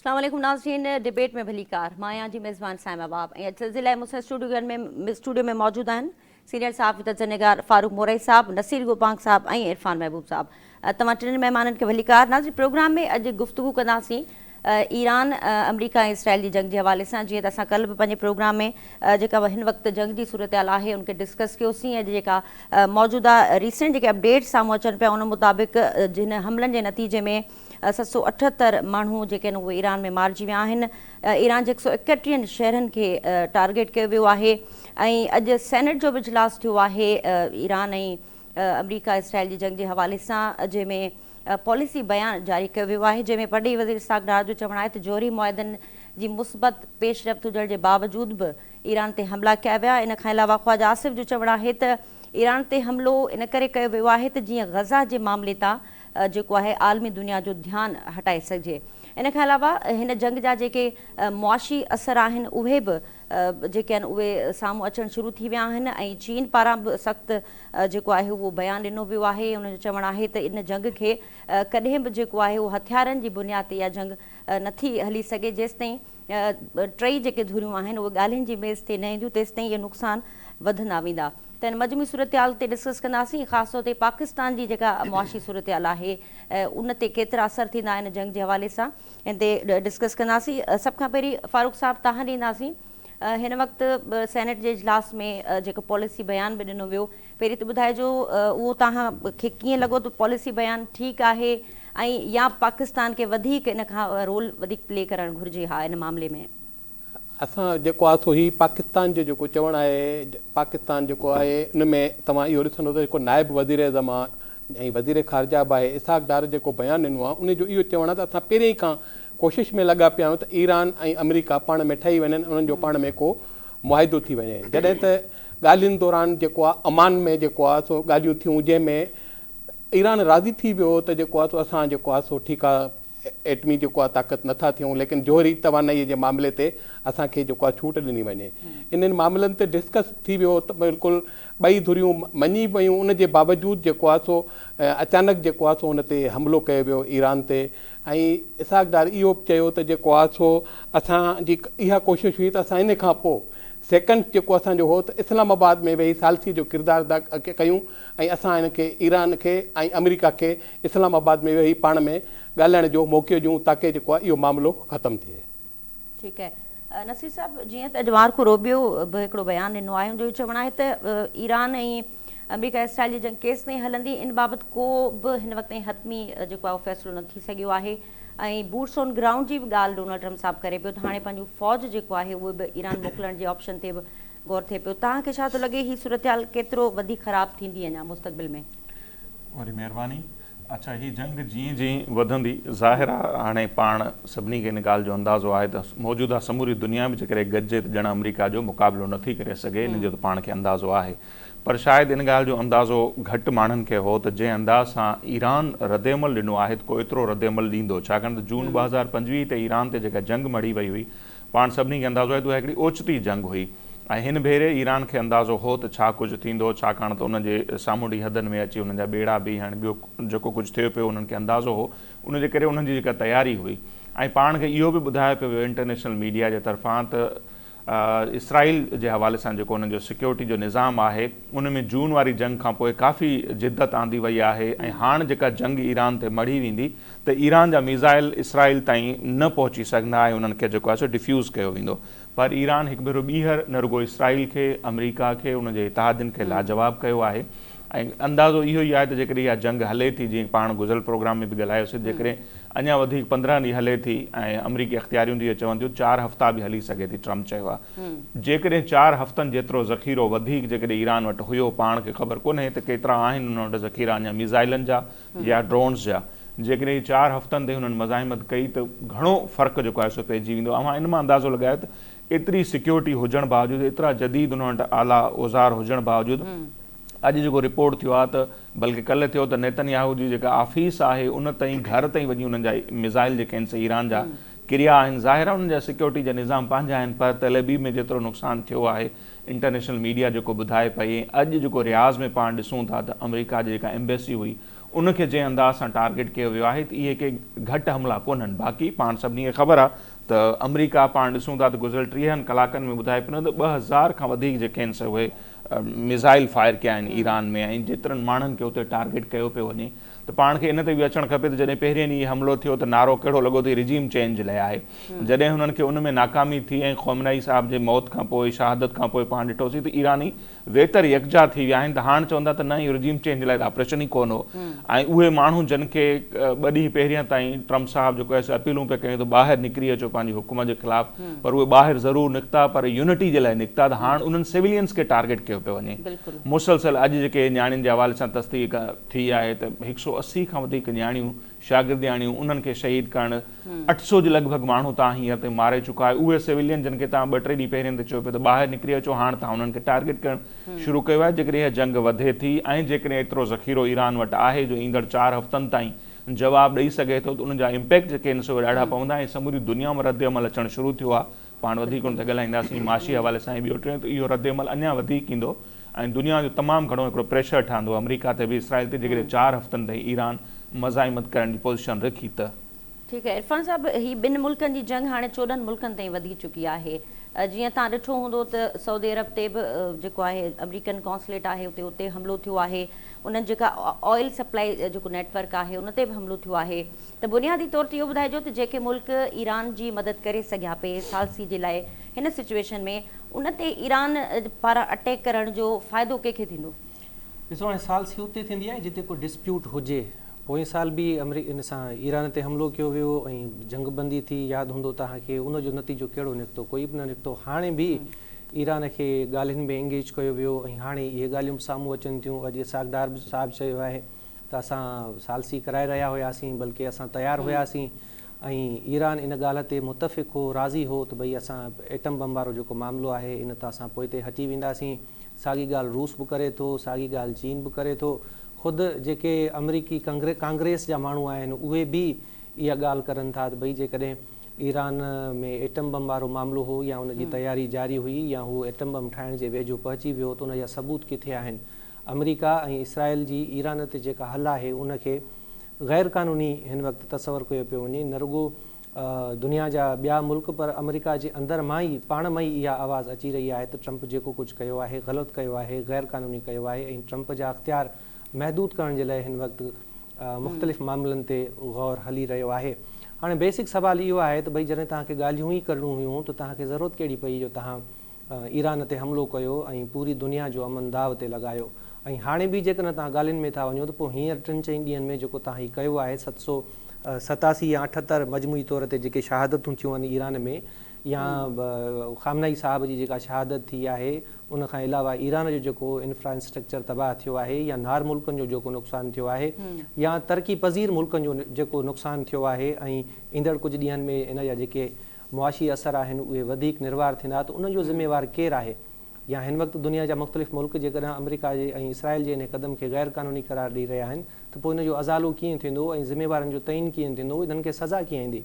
अस्सलाम वालेकुम नाज़रीन, डिबेट में भली कार माया जी मेज़बान साइमा बाब ऐं सिलसिले मूंसां स्टूडियो में मौजूद आहिनि सीनियर साहब तजनिगार फारूक मोरई साहब, नसीर गुपांग साहब ऐं इरफान महबूब साहब। तमाम टिनि महिमाननि खे भली कार। नाज़रीन, प्रोग्राम में अॼु गुफ़्तगू कंदासीं ईरान अमरीका ऐं इसराइल जी जंग जे हवाले सां। जीअं त असां कल्ह बि पंहिंजे प्रोग्राम में जेका हिन वक़्तु जंग जी सूरत हाल आहे उनखे डिस्कस कयोसीं ऐं जेका मौजूदा रीसेंट जेके अपडेट्स साम्हूं अचनि पिया उन मुताबिक़ जिन हमलनि जे नतीजे में 778 माण्हू जेके आहिनि उहे ईरान में मारिजी विया आहिनि। ईरान जे 131 शहरनि खे टारगेट कयो वियो आहे ऐं अॼु सेनेट जो बि इजलास थियो आहे ईरान ऐं अमरीका इसराइल जी जंग जे हवाले सां, जंहिंमें पॉलिसी बयान जारी कयो वियो आहे, जंहिंमें परॾेही वज़ीर इस्हाक़ डार जो चवणु आहे त जोहरी मुआहिदनि जी मुस्बत पेशरफ़्त हुजण जे बावजूद बि ईरान ते हमला कया विया। इन खां अलावा ख़्वाजा आसिफ़ जो चवणु आहे त ईरान ते हमलो इन करे कयो वियो आहे त जीअं ग़ज़ा जे मामले तां जेको आहे आलमी दुनिया जो ध्यानु हटाए सघिजे। इन खां अलावा हिन जंग जा जेके मुआशी असर आहिनि उहे बि जेके आहिनि उहे साम्हूं अचणु शुरू थी विया आहिनि ऐं चीन पारां बि सख़्तु जेको आहे उहो बयानु ॾिनो वियो आहे। उनजो चवणु आहे त इन जंग खे कॾहिं बि जेको आहे उहो हथियारनि जी बुनियाद ते इहा जंग नथी हली सघे। जेसिताईं टई जेके धुरियूं आहिनि उहे ॻाल्हियुनि जी मेज़ ते न ईंदियूं तेसिताईं इहे नुक़सान वधंदा वेंदा। त हिन मजमूई सूरत हाल ते डिस्कस कंदासीं, ख़ासि तौर ते पाकिस्तान जी जेका मुआशी सूरत हाल आहे उन ते केतिरा असर थींदा आहिनि जंग जे हवाले सां, इन ते डिस्कस कंदासीं। सभ खां पहिरीं फारूक साहब तव्हां ॾींदासीं। हिन वक़्तु सेनेट जे इजलास में जेको पॉलिसी बयान बि ॾिनो वियो, पहिरीं त ॿुधाइजो उहो तव्हांखे कीअं लॻो त पॉलिसी बयान ठीकु आहे ऐं या पाकिस्तान खे वधीक इन खां रोल वधीक प्ले करणु घुरिजे हा इन मामले में? असां जेको आहे सो ही पाकिस्तान जो जेको चवणु आहे, पाकिस्तान जेको आहे उन में तव्हां इहो ॾिसंदो त जेको नाइब वज़ीर अज़म ऐं वज़ीर ख़ारजा बि आहे इसाक़ डार जेको बयानु ॾिनो आहे उनजो इहो चवणु आहे त असां पहिरीं खां कोशिशि में लॻा पिया आहियूं त ईरान ऐं अमरीका पाण में ठही वञनि, उन्हनि जो पाण में को मुआदो थी वञे। जॾहिं त ॻाल्हियुनि दौरान जेको आहे अमान में जेको आहे सो ॻाल्हियूं थियूं, जंहिंमें ईरान राज़ी थी वियो त जेको आहे सो असां जेको आहे सो ठीकु आहे एटमी जेको आहे ताक़त नथा थियूं, लेकिन जोहरी तवानाई जे मामले ते असांखे जेको आहे छूट ॾिनी वञे। इन्हनि मामलनि ते डिस्कस थी वियो त बिल्कुलु ॿई धुरियूं मञी वियूं। उन जे बावजूदि जेको आहे सो अचानक जेको आहे सो हुन ते हमिलो कयो वियो ईरान ते। ऐं इसाक़ डार इहो बि चयो त जेको आहे सो असांजी इहा कोशिशि हुई त असां इन खां पोइ सेकेंड जेको असांजो हो त इस्लामाबाद में वेही सालसी जो किरदारु अदा कयूं ऐं असां इनखे ईरान खे ऐं अमरीका खे इस्लामाबाद में वेही पाण में ॻाल्हाइण जो मौक़ो ॾियूं ताकी जेको आहे इहो मामिलो ख़तमु थिए। ठीकु आहे नसीर साहब, जीअं त अॼु मार्को रोबियो बि हिकिड़ो बयानु ॾिनो आहे, हुनजो चवणु आहे त ईरान ऐं अमरीका इसराइल जी जंग केसि ताईं हलंदी इन बाबति को बि हिन वक़्तु ताईं हतमी जेको आहे उहो फ़ैसिलो न थी सघियो आहे ऐं बूट्स ऑन ग्राउंड जी बि ॻाल्हि डोनाल्ड ट्रम्प साहब करे पियो त हाणे पंहिंजो फ़ौज जेको आहे उहे बि ईरान मोकिलण जे ऑप्शन ते बि गौर थिए पियो। तव्हांखे छा थो लॻे हीअ सूरत हाल केतिरो वधीक ख़राबु थींदी अञा मुस्तक़बिल में? वरी महिरबानी। अच्छा, हीअ जंग जीअं जीअं वधंदी ज़ाहिर आहे हाणे पाण सभिनी खे इन ॻाल्हि जो अंदाज़ो आहे त मौजूदा समूरी दुनिया में जेकॾहिं गॾिजे त ॼण अमरीका जो मुक़ाबिलो नथी करे सघे, इन जो त पाण खे अंदाज़ो आहे। पर शायदि इन ॻाल्हि जो अंदाज़ो घटि माण्हुनि खे हो त जंहिं अंदाज़ सां ईरान रद्दमल ॾिनो आहे त को एतिरो रद्दमल ॾींदो, छाकाणि त जून 2025 ते ईरान ते जेका जंग मड़ी वई हुई पाण सभिनी खे अंदाज़ो आहे त उहा हिकिड़ी ओचिती जंग हुई ऐं हिन भेरे ईरान खे अंदाज़ो हो त छा कुझु थींदो, छाकाणि त उनजे सामुंडी हदनि में अची उन्हनि जा ॿेड़ा बि हाणे ॿियो जेको कुझु थिए पियो उन्हनि खे अंदाज़ो हो, उनजे करे उन्हनि जी जेका तयारी हुई। ऐं पाण खे इहो बि ॿुधायो पियो वियो इंटरनेशनल मीडिया जे तरफ़ां त इसराइल जे हवाले सां जेको उन्हनि जो सिक्योरिटी जो निज़ाम आहे उन में जून वारी जंग खां पोइ काफ़ी जिद्दत आंदी वई आहे ऐं हाणे जेका जंग ईरान ते मड़ी वेंदी त ईरान जा मिज़ाइल इसराइल ताईं न पहुची सघंदा ऐं उन्हनि खे जेको आहे सो डिफ्यूज़ कयो वेंदो। पर ईरान हिकु भेरो ॿीहर न रुगो इसराइल खे, अमरीका खे, उनजे इतिहादियुनि खे लाजवाब कयो आहे ऐं अंदाज़ो इहो ई आहे त जेकॾहिं इहा जंग हले थी, जीअं पाण गुज़िरियल प्रोग्राम में बि ॻाल्हायोसीं, जेकॾहिं अञा वधीक 15 ॾींहं हले थी ऐं अमरीकी अख़्तियारियूं इहे चवनि थियूं 4 हफ़्ता बि हली सघे थी, ट्रम्प चयो आहे। जेकॾहिं 4 हफ़्तनि जेतिरो ज़ख़ीरो वधीक जेकॾहिं ईरान वटि हुयो, पाण खे ख़बर कोन्हे त केतिरा आहिनि उन वटि ज़ख़ीरा अञा मिज़ाइलनि जा या ड्रोन्स जा। जेकॾहिं 4 हफ़्तनि ते हुननि मज़ाहिमत कई त घणो फ़र्क़ु जेको आहे सो पइजी वेंदो। अवां इन मां अंदाज़ो लॻायो त एतिरी सिक्योरिटी हुजण बावजूदि, एतिरा जदीद उन वटि आला औज़ार हुजण बावजूदि अॼु जेको रिपोर्ट थियो आहे त बल्कि कल्ह थियो त नेतन्याहू जी जेका ऑफिस आहे उन ताईं घर ताईं वञी उन्हनि जा मिज़ाइल जेके आहिनि ईरान जा किरिया आहिनि। ज़ाहिर आहे उन्हनि जा सिक्योरिटी जा निज़ाम पंहिंजा आहिनि, पर तेल अबीब में जेतिरो नुक़सानु थियो आहे इंटरनेशनल मीडिया जेको ॿुधाए पई। अॼु जेको रियाज़ में पाण ॾिसूं था त अमरीका जी जेका एम्बेसी हुई उनखे जंहिं अंदाज़ सां टारगेट कयो वियो आहे त इहे के घटि हमला कोन्हनि। बाक़ी पाण सभिनी खे ख़बर आहे त अमेरिका पाण ॾिसूं था त गुज़िरियल 30 कलाकनि में ॿुधाए पियो त 2000 खां वधीक जेके आहिनि से उहे मिज़ाइल फायर कया आहिनि ईरान में, ऐं जेतिरनि माण्हुनि खे उते टारगेट कयो पियो वञे। त पाण खे इन ते बि अचणु खपे त जॾहिं पहिरियों ॾींहुं हमलो थियो त नारो कहिड़ो लॻो त रिजीम चेंज लाइ आहे। जॾहिं हुननि खे उन में नाकामी थी ऐं ख़ोमनई साहिब जे मौत खां पोइ, शहादत खां पोइ पाण ॾिठोसीं त ईरानी वेतर यकजा थी विया आहिनि त हाणे चवंदा त न, इहो रिजीम चेंज लाइ त ऑपरेशन ई कोन हो। ऐं उहे माण्हू जिन खे ॿ ॾींहं पहिरियां ताईं ट्रम्प साहिब जेको आहे अपीलूं पिया कयूं त ॿाहिरि निकिरी अचो पंहिंजी हुकुम जे ख़िलाफ़, पर उहे ॿाहिरि ज़रूरु निकिता, पर यूनिटी जे लाइ निकिता। त हाणे उन्हनि सिविलियंस खे टारगेट कयो पियो वञे। मुसलसल अॼु जेके न्याणियुनि जे हवाले सां तस्दीक थी आहे त 180 खां वधीक न्याणियूं शागिर्दियाणियूं उन्हनि खे शहीद करणु, 800 जे लॻभॻि माण्हू तव्हां हींअर ते मारे चुका आहे। उहे सिविलियन जिन खे तव्हां 2-3 ॾींहं पहिरियों ते चयो पियो त ॿाहिरि निकिरी अचो, हाणे तव्हां उन्हनि खे टारगेट करणु शुरू कयो आहे। जेकॾहिं इहा जंग वधे थी ऐं जेकॾहिं एतिरो ज़ख़ीरो ईरान वटि आहे जो ईंदड़ 4 हफ़्तनि ताईं जवाबु ॾेई सघे थो, त उनजा इम्पैक्ट जेके आहिनि से ॾाढा पवंदा ऐं समूरी दुनिया में रद्द अमल अचणु शुरू थियो आहे। पाण वधीक उन ते ॻाल्हाईंदासीं माशी हवाले सां। ॿियो टियों त इहो रद्द अमल अञा वधीक ईंदो ऐं दुनिया जो तमामु घणो हिकिड़ो प्रेशर ठहंदो अमेरिका ते बि, इसराइल ते, जेकॾहिं 4 हफ़्तनि ताईं ईरान मज़ाहिमत करण जी पोज़ीशन रखी त। ठीकु आहे इरफान साहब, ही ॿिनि मुल्कनि जी जंग हाणे 14 मुल्कनि ताईं वधी चुकी आहे। जीअं तव्हां ॾिठो हूंदो त सऊदी अरब ते बि जेको आहे अमेरिकन कॉन्सुलेट आहे उते हमलो थियो आहे। उन्हनि जेका ऑयल सप्लाई जेको नेटवर्क आहे उन ते बि हमलो थियो आहे। त बुनियादी तौर ते इहो ॿुधाइजो त जेके मुल्क ईरान जी मदद करे सघिया पिए सालसी जे लाइ हिन सिचुएशन में, उन ते ईरान पारां अटैक करण जो फ़ाइदो कंहिंखे थींदो? ॾिसो, हाणे सालसी हुते थींदी आहे जिते को डिस्प्यूट हुजे। पोएं साल बि इन सां ईरान ते हमलो कयो वियो ऐं जंग बंदी थी, यादि हूंदो तव्हांखे, उनजो नतीजो कहिड़ो निकितो? कोई बि न निकितो। हाणे बि ईरान खे ॻाल्हियुनि में एंगेज कयो वियो ऐं हाणे इहे ॻाल्हियूं साम्हूं अचनि थियूं। अॼु सागदार साहिबु चयो आहे त असां सालसी कराए रहिया हुआसीं, बल्कि असां तयारु हुआसीं ऐं ईरान इन ॻाल्हि ते मुतफ़िक़ हो, राज़ी हो त भई असां एटम बम वारो जेको मामिलो आहे इन तां असां पोइ ते हटी वेंदासीं। साॻी ॻाल्हि रूस बि करे थो, साॻी ॻाल्हि चीन बि करे थो। ख़ुदि जेके अमरीकी कांग्रेस जा माण्हू आहिनि उहे बि इहा ॻाल्हि करनि था त भई जेकॾहिं ईरान में एटम बम वारो मामिलो हो या उनजी तयारी जारी हुई या हू एटम बम ठाहिण जे वेझो पहुची वियो त उनजा सबूत किथे आहिनि? अमरीका ऐं इसराइल जी ईरान ते जेका हल आहे उनखे ग़ैर क़ानूनी हिन वक़्तु तसवर कयो पियो वञे। न रुगो दुनिया जा ॿिया मुल्क, पर अमरीका जे अंदरि मां ई पाण मां ई इहा आवाज़ अची रही आहे त ट्रंप जेको कुझु कयो आहे ग़लति कयो आहे, ग़ैर क़ानूनी कयो आहे ऐं ट्रंप जा अख़्तियार महदूद करण जे लाइ हिन वक़्तु मुख़्तलिफ़ मामलनि ते गौर हली रहियो आहे। हाणे बेसिक सवाल इहो आहे त भई जॾहिं तव्हांखे ॻाल्हियूं ई करणियूं हुयूं त तव्हांखे ज़रूरत कहिड़ी पई जो तव्हां ईरान ते हमलो कयो ऐं पूरी दुनिया जो अमन दाव ते लॻायो। ऐं हाणे बि जेकॾहिं तव्हां ॻाल्हियुनि में था वञो त पोइ हींअर 3-4 ॾींहंनि में जेको तव्हां हीउ कयो आहे 787 या 78 मजमूई तौर ते जेके शहादतूं थियूं आहिनि ईरान में, या ख़ामनई साहिब जी जेका शहादत थी आहे, उन खां अलावा ईरान जो जेको इंफ्रास्ट्रक्चर तबाह थियो आहे, या नार मुल्कनि जो जेको नुक़सानु थियो आहे, या तरक़ी पज़ीर मुल्कनि जो जेको नुक़सानु थियो आहे ऐं ईंदड़ कुझु ॾींहंनि में इन जा जेके मुआशी असर आहिनि उहे वधीक निर्वार थींदा, त उनजो ज़िम्मेवार केरु आहे? या हिन वक़्तु दुनिया जा मुख़्तलिफ़ मुल्क जेकॾहिं अमेरिका जे ऐं इसराइल जे इन क़दम खे ग़ैर क़ानूनी करार ॾेई रहिया आहिनि त पोइ इनजो अज़ालो कीअं थींदो ऐं ज़िम्मेवारनि जो तइन कीअं थींदो? इन्हनि खे सज़ा कीअं ईंदी?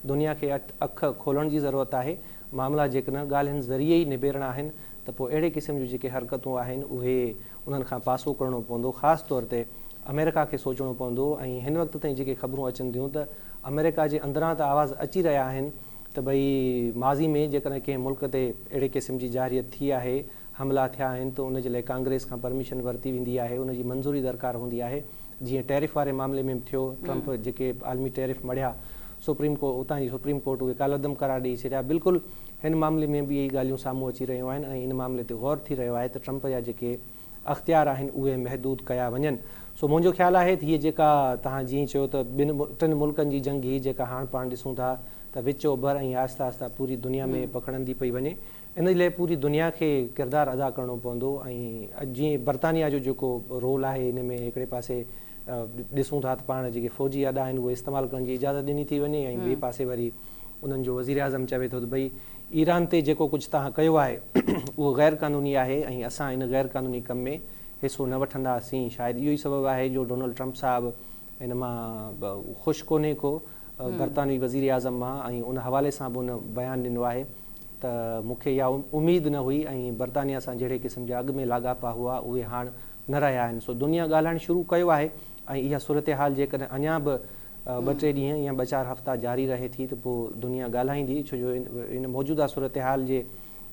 दुनिया खे अखि खोलण जी ज़रूरत आहे। मामला जेकॾहिं ॻाल्हियुनि ज़रिए ई निबेरणा आहिनि त पोइ अहिड़े क़िस्म जूं जेके हरकतूं आहिनि उहे उन्हनि खां पासो करणो पवंदो। ख़ासि तौर ते अमेरिका खे सोचणो पवंदो। ऐं हिन वक़्त ताईं जेके ख़बरूं अचनि थियूं त अमेरिका जे अंदरां त आवाज़ अची रहिया आहिनि त भई माज़ी में जेकॾहिं कंहिं मुल्क ते अहिड़े क़िस्म जी जारियत थी आहे, हमला थिया आहिनि, त उनजे लाइ कांग्रेस खां परमिशन वरिती वेंदी आहे, उनजी मंज़ूरी दरकारु हूंदी आहे। जीअं टैरिफ वारे मामले में थियो, ट्रंप जेके आलमी टैरिफ मढ़िया, सुप्रीम कोर्ट उतां जी सुप्रीम कोर्ट उहे कालदम करार ॾेई छॾिया। बिल्कुलु हिन मामले में बि इहे ॻाल्हियूं साम्हूं अची रहियूं आहिनि ऐं इन मामले ते गौर थी रहियो आहे त ट्रंप जा जेके अख़्तियार आहिनि उहे महदूद कया वञनि। सो मुंहिंजो ख़्यालु आहे त हीअ जेका तव्हां जीअं चयो त 2 मुल्कनि जी जंग ही जेका हाणे पाण ॾिसूं था त विच ओभर ऐं आहिस्ता आहिस्ता पूरी दुनिया में पखड़ंदी पई वञे, इन जे लाइ पूरी दुनिया खे किरदारु अदा करिणो पवंदो। ऐं जीअं बर्तानिया जो जेको रोल आहे इन में, हिकिड़े पासे ॾिसूं था त पाण जेके फ़ौजी अॾा आहिनि उहे इस्तेमालु करण जी इजाज़त ॾिनी थी वञे ऐं ॿिए पासे वरी उन्हनि जो वज़ीर आज़म चवे थो त भई ईरान ते जेको कुझु तव्हां कयो आहे उहो ग़ैर क़ानूनी आहे ऐं असां इन ग़ैर क़ानूनी कम में हिसो न वठंदासीं। शायदि इहो ई सबबु आहे जो डोनाल्ड ट्रंप साहिबु इन मां ख़ुशि कोन्हे को बर्तानवी वज़ीर आज़म मां, ऐं उन हवाले सां बि उन बयानु ॾिनो आहे त मूंखे इहा उमेदु न हुई ऐं बर्तानिया सां जहिड़े क़िस्म जा अॻु में लाॻापा हुआ उहे हाणे न रहिया आहिनि। सो दुनिया ॻाल्हाइणु शुरू कयो आहे। ऐं इहा सूरत हाल जेकॾहिं अञा बि 2-3 ॾींहं या 4 हफ़्ता जारी रहे थी त पोइ दुनिया ॻाल्हाईंदी, छो जो इन मौजूदा सूरत हाल जे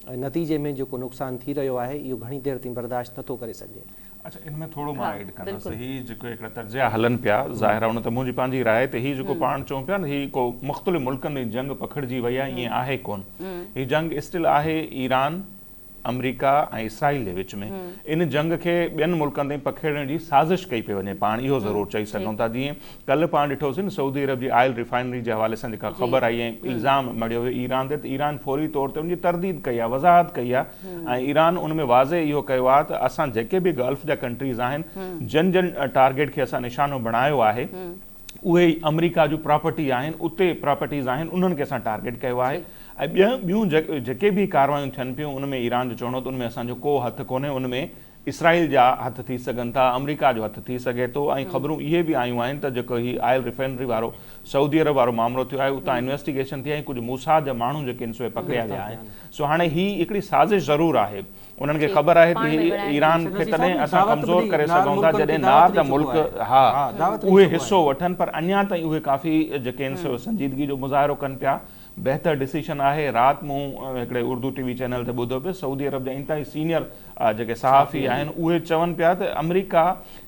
नतीजे में जेको नुक़सानु थी रहियो आहे इहो घणी देरि ताईं बर्दाश्त नथो करे सघे। अच्छा, इनमें थोड़ो मां ऐड कंदसि, ही जेको हिकिड़ा तर्जिया हलनि पिया, ज़ाहिर आहे उन त मुंहिंजी पंहिंजी राय ते ही जेको पाण चऊं पिया न, ही को मुख़्तलिफ़ मुल्कनि में जंग पखिड़िजी वई आहे, ईअं आहे कोन। ही जंग स्टिल आहे ईरान, अमेरिका ऐं इसराइल जे विच में। इन जंग खे ॿियनि मुल्कनि ताईं पखेड़ण जी साज़िश कई पई वञे, पाण इहो ज़रूरु चई सघूं था। जीअं कल्ह पाण ॾिठोसीं न, सऊदी अरब जी ऑयल रिफाइनरी जे हवाले सां जेका ख़बर आई ऐं इल्ज़ाम मड़ियो वियो ईरान ते, त ईरान फौरी तौर ते उनजी तरदीद कई आहे, वज़ाहत कई आहे, ऐं ईरान उन में वाज़े इहो कयो आहे त असां जेके बि गल्फ जा कंट्रीज़ आहिनि, जन टारगेट खे असां निशानो बणायो आहे, उहे अमेरिका जूं प्रॉपर्टी आहिनि, उते प्रॉपर्टीज़ आहिनि, उन्हनि खे असां टारगेट कयो आहे। ऐं ॿियूं जेके बि कार्रवायूं थियनि पियूं, उनमें ईरान जो चवणो त उनमें असांजो को हथु कोन्हे, उनमें इसराइल जा हथ थी सघनि था, अमेरिका जो हथु थी सघे थो। ऐं ख़बरूं इहे बि आयूं आहिनि त जेको ही ऑयल रिफाइनरी वारो सऊदी अरब वारो मामिलो थियो आहे, उतां इन्वेस्टिगेशन थी आहे, कुझु मूसाद जा माण्हू जेके आहिनि सो पकड़िया विया आहिनि। सो हाणे ही हिकिड़ी साज़िश ज़रूरु आहे, उन्हनि खे ख़बर आहे त ईरान खे तॾहिं असां कमज़ोर करे सघूं था जॾहिं नार जा मुल्क उहे हिसो वठनि, पर अञा ताईं उहे काफ़ी जेके आहिनि सो संजीदगी जो मुज़ाहिरो कनि पिया। बहितर डिसीशन आहे। राति मूं हिकिड़े उर्दू टीवी चैनल ते ॿुधो पियो, सऊदी अरब जा इंतहाई सीनियर जेके सहाफ़ी आहिनि उहे चवनि पिया त अमेरिका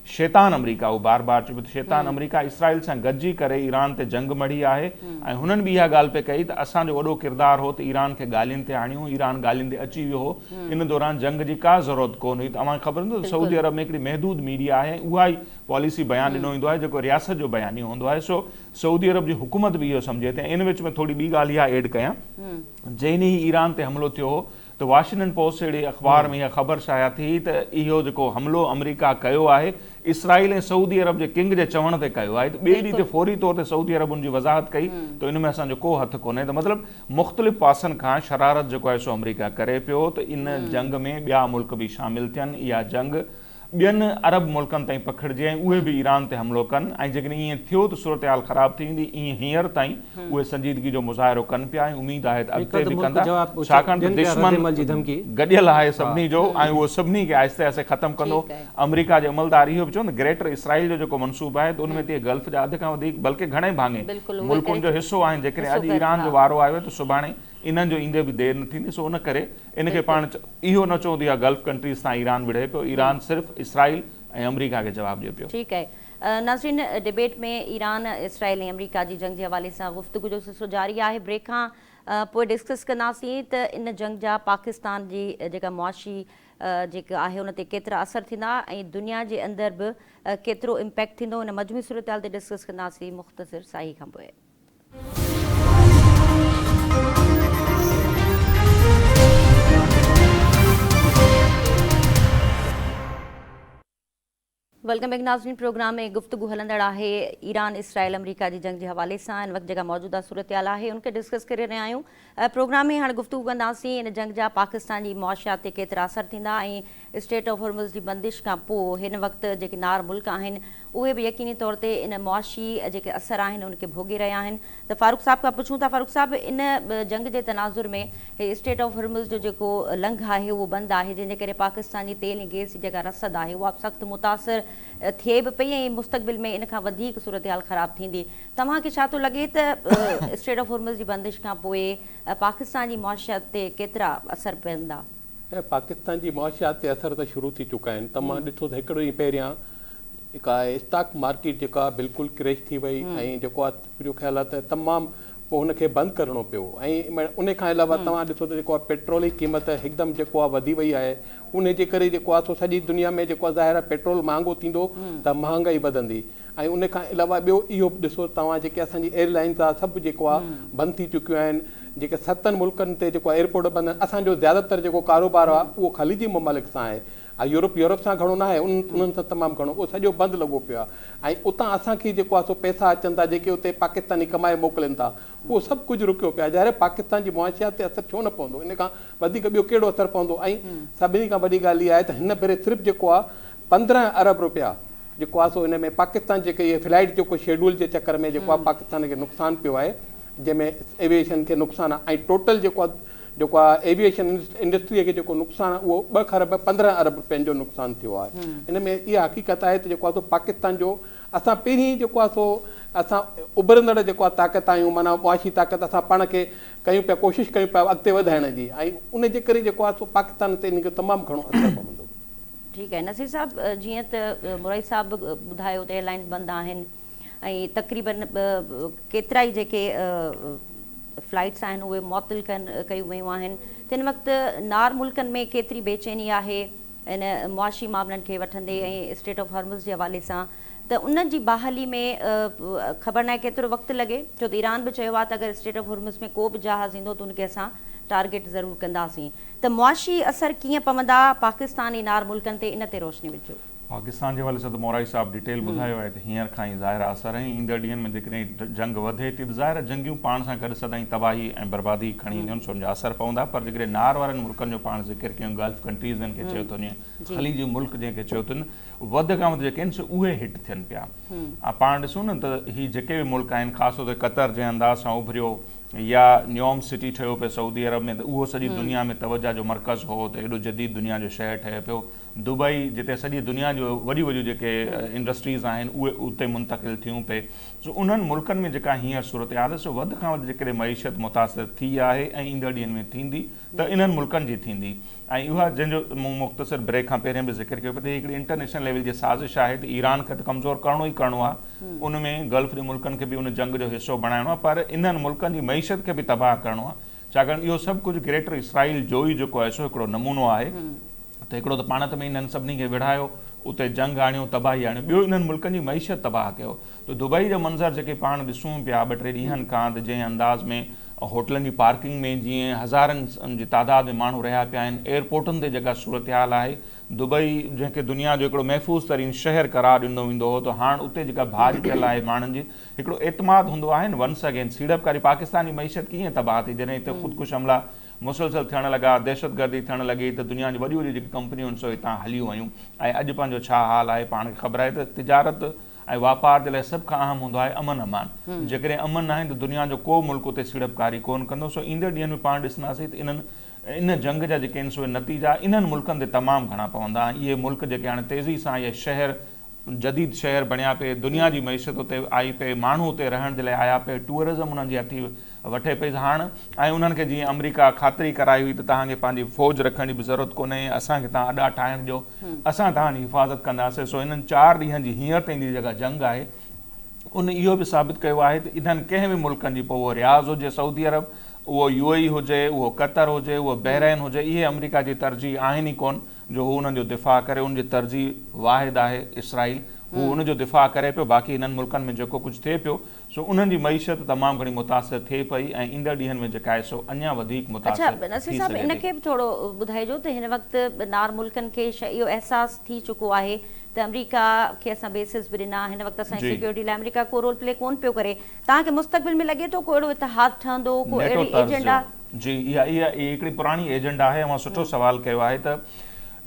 शैतान अमेरिका, उहो बार बार चयो शैतान अमेरिका इसराइल सां गॾिजी करे ईरान ते जंग मढ़ी आहे। ऐं हुननि बि इहा ॻाल्हि पे कई त असांजो वॾो किरदारु हो त ईरान खे ॻाल्हियुनि ते आणियूं, ईरान ॻाल्हियुनि ते अची वियो हो, इन दौरान जंग जी का ज़रूरत कोन हुई। तव्हांखे ख़बर हूंदो त सऊदी अरब में हिकिड़ी महदूद मीडिया आहे, उहा ई पॉलिसी बयानु ॾिनो ईंदो आहे जेको रियासत जो बयानी हूंदो आहे। सो सऊदी अरब जी हुकूमत बि इहो सम्झे थी। इन विच में थोरी ॿी ॻाल्हि इहा एड कयां, जंहिं ॾींहुं ईरान ते हमिलो थियो हो त वॉशिंगटन पोस्ट जहिड़ी अख़बार में इहा ख़बर शाया थी त इहो जेको हमिलो अमेरिका कयो आहे इसराइल ऐं सऊदी अरब जे किंग जे चवण ते कयो आहे। त ॿिए ॾींहं ते फौरी तौर ते सऊदी अरब उनजी वज़ाहत कई त इन में असांजो को हथु कोन्हे। त मतिलबु मुख़्तलिफ़ पासनि खां शरारत जेको आहे सो अमेरिका करे पियो त इन जंग में ॿिया मुल्क बि शामिल थियनि, इहा जंग ॿियनि अरब मुल्कनि ताईं पखिड़िजे ऐं उहे बि ईरान ते हमिलो कनि। ऐं जेकॾहिं ईअं थियो त सूरत हाल ख़राब थी वेंदी, ईअं हींअर ताईं उहे संजीदगी जो मुज़ाहिरो कनि पिया ऐं उमेद आहे त अॻिते बि कंदा, छाकाणि त दुश्मन गॾियल आहे सभिनी जो ऐं उहो सभिनी खे आहिस्ते आहिस्ते ख़तमु कंदो। अमेरिका जे अमलदार इहो बि चवनि ग्रेटर इसराइल जो जेको मनसूबो आहे त उनमें ते गल्फ जा अध खां वधीक बल्कि घणे भाङे मुल्कुनि जो हिसो आहिनि। जेकॾहिं अॼु ईरान जो वारो आयो त सुभाणे इन्हनि जो ईंदे बि देरि न थींदी। सो उन करे इनखे पाण इहो न चवंदी आहे गल्फ कंट्रीज़ तां ईरान विढ़े पियो, ईरान सिर्फ़ु इसराइल ऐं अमेरिका खे जवाबु ॾिए पियो। ठीकु आहे नाज़रीन, डिबेट में ईरान इसराइल ऐं अमेरिका जी जंग जे हवाले सां गुफ़्तगू जो सिलसिलो जारी आहे। ब्रेक खां पोइ डिस्कस कंदासीं त इन जंग जा पाकिस्तान जी जेका मुआशी जेका आहे उन ते केतिरा असर थींदा ऐं दुनिया जे अंदरि बि केतिरो इम्पैक्ट थींदो, उन मजमूई सूरत हाल ते डिस्कस कंदासीं मुख़्तसिर साई खां पोइ। वेलकम बैक नाज़रीन, प्रोग्राम में गुफ्तगू हलंदड़ आहे ईरान इसराइल अमेरिका जी जंग जे हवाले सां। इन वक़्तु जेका मौजूदा सूरत हाल आहे उनखे डिस्कस करे रहिया आहियूं। प्रोग्राम में हाणे गुफ्तगू कंदासीं इन जंग जा पाकिस्तान जी मुआशियात ते केतिरा असर थींदा ऐं स्टेट ऑफ हॉर्मुज़ जी बंदिश खां पोइ हिन वक़्तु जेके नार मुल्क आहिनि उहे बि यकीनी तौर ते इन मुआशी जेके असर आहिनि उनखे भोॻे रहिया आहिनि। त फारूक साहब खां पुछूं था, फारूक साहब इन जंग जे तनाज़ुर में स्टेट ऑफ हॉर्मुज़ जो जेको लंघ आहे उहो बंदि आहे, जंहिंजे करे पाकिस्तान जी तेल ऐं गैस जी जेका रसद आहे उहा सख़्तु मुतासिर थिए बि पई ऐं मुस्तक़बिल में इन खां वधीक सूरत हाल ख़राब थींदी। तव्हांखे छा थो लॻे त स्टेट ऑफ हॉर्मुज़ जी बंदिश खां पोइ पाकिस्तान जी मुआशियात ते केतिरा असर पवंदा? पाकिस्तान जी मुआशियात ते असर त शुरू थी चुका आहिनि। तमामु ॾिठो त हिकिड़ो ॾींहुं पहिरियां जेका स्टॉक मार्केट जेका बिल्कुलु क्रैश थी वई ऐं जेको आहे मुंहिंजो ख़्यालु आहे त तमामु पोइ हुनखे बंदि करिणो पियो। ऐं उन खां अलावा तव्हां ॾिसो त जेको आहे पेट्रोल जी क़ीमत हिकदमि जेको आहे वधी वई आहे। उन जे करे जेको आहे सो सॼी दुनिया में जेको आहे ज़ाहिर आहे पेट्रोल महांगो थींदो त महांगाई वधंदी। ऐं उन खां अलावा ॿियो इहो बि ॾिसो तव्हां जेके असांजी एयरलाइंस आहे सभु जेको आहे बंदि थी चुकियूं आहिनि। जेके 7 मुल्कनि ते जेको आहे एयरपोर्ट बंदि आहिनि। असांजो ज़्यादातर जेको कारोबार आहे उहो ख़लीजी ममालिक सां आहे। यूरोप सां घणो न आहे, उन्हनि सां तमामु घणो, उहो सॼो बंदि लॻो पियो आहे। ऐं उतां असांखे जेको आहे सो पैसा अचनि था जेके उते पाकिस्तानी कमाए मोकिलनि था, उहो सभु कुझु रुकियो पियो आहे। ज़ाहिर पाकिस्तान जी मुआशियात ते असरु छो न पवंदो, इन खां वधीक ॿियो कहिड़ो असरु पवंदो। ऐं सभिनी खां वॾी ॻाल्हि इहा आहे त हिन भेरे सिर्फ़ु जेको आहे 15 अरब रुपया जेको आहे सो हिन में पाकिस्तान जेके इहे फ्लाइट जेको शेड्यूल जे चकर में जेको आहे पाकिस्तान खे नुक़सानु पियो आहे, जंहिंमें एविएशन खे नुक़सानु आहे। ऐं टोटल जेको आहे एविएशन इंडस्ट्रीअ खे जेको नुक़सानु आहे उहो 2 खरब 15 अरब रुपयनि जो नुक़सानु थियो आहे। हिन में इहा हक़ीक़त आहे त जेको आहे पाकिस्तान जो असां पहिरीं जेको आहे सो असां उभरंदड़ जेको आहे ताक़त आहियूं, माना मुआशी ताक़त असां पाण खे कयूं पिया, कोशिशि कयूं पिया अॻिते वधाइण जी, ऐं उन जे करे जेको आहे सो पाकिस्तान ते इन खे तमामु घणो असरु पवंदो। ठीकु आहे नसीर साहिबु, जीअं त मुरई साहिबु ॿुधायो त एयरलाइंस बंदि आहिनि ऐं तक़रीबन केतिरा ई जेके फ्लाइट्स आहिनि उहे मुअतल कयूं वियूं आहिनि, त हिन वक़्तु नार मुल्कनि में केतिरी बेचैनी आहे इन मुआशी मामलनि खे वठंदे ऐं स्टेट ऑफ हॉर्मुज़ जे हवाले सां, त उन जी बहाली में ख़बर न आहे केतिरो वक़्तु लॻे, छो त ईरान बि चयो आहे त अगरि स्टेट ऑफ हॉर्मुज़ में को बि जहाज़ ईंदो त उनखे असां टारगेट ज़रूरु कंदासीं, त मुआशी असर कीअं पवंदा पाकिस्तानी नार मुल्कनि ते, इन ते रोशनी विझो। पाकिस्तान जे हवाले सां त मोराई साहब डिटेल ॿुधायो आहे त हींअर खां ई ज़ाहिर असर ऐं ईंदड़ ॾींहंनि में जेकॾहिं जंग वधे थी त ज़ाहिर जंगियूं पाण सां गॾु सदाईं तबाही ऐं बर्बादी खणी ईंदियूं आहिनि, उनजा असर पवंदा। पर जेकॾहिं नार वारनि मुल्कनि जो पाण ज़िक्र कयूं, गल्फ कंट्रीज़ जंहिंखे चयो थो वञे, ख़लीजी मुल्क जंहिंखे चयो अथनि, वधि खां वधि जेके आहिनि उहे हिट थियनि पिया। पाण ॾिसूं न त हीअ जेके बि मुल्क आहिनि, ख़ासि तौर ते क़तर जे अंदाज़ सां उभरियो या न्योम सिटी ठहियो पियो सऊदी अरब में, त उहो सॼी दुनिया में तवजा जो मर्कज़ हो, त एॾो जदीद दुनिया जो शहर ठहे पियो। दुबई जिते सॼी दुनिया जो वॾियूं वॾियूं जेके इंडस्ट्रीज़ आहिनि उहे उते मुंतक़िल थियूं पए, सो उन्हनि मुल्कनि में जेका हींअर सूरत हाल आहे सो वधि खां वधि जेकॾहिं मईशत मुतासिर थी आहे ऐं ईंदड़ ॾींहंनि में थींदी त इन्हनि मुल्कनि जी थींदी। ऐं उहा जंहिंजो मूं मुख़्तसिर ब्रेक खां पहिरियों बि ज़िक्र कयो पियो त हिकिड़ी इंटरनेशनल लेवल जी साज़िश आहे त ईरान खे त कमज़ोर करिणो ई करिणो आहे, उन में गल्फ जे मुल्कनि खे बि उन जंग जो हिसो बणाइणो आहे, पर इन्हनि मुल्कनि जी मईशत खे बि तबाह करिणो आहे, छाकाणि इहो सभु कुझु ग्रेटर इसराइल जो ई जेको आहे सो हिकिड़ो नमूनो आहे। त हिकिड़ो त पाण त में इन्हनि सभिनी खे विढ़ायो, उते जंग आणियो, तबाही आणियो, ॿियो इन्हनि मुल्कनि जी मईशत तबाह कयो। त दुबई जो मंज़र जेके पाण ॾिसूं पिया 2-3 ॾींहंनि खां, त जंहिं अंदाज़ में होटलनि जी पार्किंग में जीअं हज़ारनि जी तादाद में माण्हू रहिया पिया आहिनि, एयरपोर्टनि ते जेका सूरत हाल आहे, दुबई जंहिंखे दुनिया जो हिकिड़ो महफ़ूज़ तरीन शहर करार ॾिनो वेंदो हो, त हाणे उते जेका भारी थियल आहे माण्हुनि जी, हिकिड़ो एतमाद हूंदो आहे न वंस अगेन सीड़पकारी पाकिस्तानी मईशत कीअं तबाह थी, जॾहिं हिते ख़ुदकुश हमला मुसलसल थियण लॻा, दहशतगर्दी थियण लॻी, त दुनिया जी वॾियूं वॾियूं जेकी कंपनियूं आहिनि सो हितां हलियूं वयूं। ऐं अॼु पंहिंजो छा हाल आहे पाण खे ख़बर आहे त तिजारत ऐं वापार जे लाइ सभ खां अहम हूंदो आहे अमन अमान। जेकॾहिं अमन न आहे त दुनिया जो को मुल्क उते सीड़पकारी कोन कंदो। सो ईंदड़ ॾींहंनि में पाण ॾिसंदासीं त इन जंग जा जेके आहिनि सो नतीजा इन्हनि मुल्कनि ते तमामु घणा पवंदा। इहे मुल्क जेके हाणे तेज़ी सां इहे शहर जदीद शहर बणिया पे, दुनिया जी मईशत उते आई पे, माण्हू उते रहण जे लाइ आया पे, टूरिज़म उन्हनि जी हथी वठे पई हाणे। ऐं उन्हनि खे जीअं अमरीका ख़ातिरी कराई हुई त तव्हांखे पंहिंजी फ़ौज रखण जी बि ज़रूरत कोन्हे, असांखे तव्हां अॾा ठाहिण ॾियो, असां तव्हांजी हिफ़ाज़त कंदासीं। सो इन्हनि 4 ॾींहंनि जी हींअर ताईं जी जेका जंग आहे उन इहो बि साबित कयो आहे त इन्हनि कंहिं बि मुल्कनि जी, पोइ उहो रियाज़ हुजे सऊदी अरब, उहो UAE हुजे, उहो क़तर हुजे, उहो बहरैन हुजे, इहे अमरीका जी तरजीह आहिनि ई कोन जो हू उन्हनि जो दिफ़ा करे। उनजी तरजीह वाहिद आहे इसराइल, हू उनजो दिफ़ा करे पियो। बाक़ी इन्हनि मुल्कनि में जेको कुझु थिए पियो सो उन्हनि जी मईशत तमामु घणी मुतासिर थिए पई ऐं ईंदड़ ॾींहंनि में जेका आहे सो अञा वधीक मुतासिर अच्छा नसीर साहब, इनखे बि थोरो ॿुधाइजो त हिन वक़्तु नार मुल्कनि खे इहो अहसासु थी चुको आहे त अमरीका खे असां बेसिस बि ॾिना, हिन वक़्तु असांजी सिक्योरिटी लाइ अमरीका को रोल प्ले कोन पियो करे। तव्हांखे मुस्तक़बिल में लॻे थो को अहिड़ो इतिहाद ठहंदो, को अहिड़ी एजेंडा? जी, इहा हिकिड़ी पुराणी एजेंडा आहे। मां सुठो सवाल कयो आहे त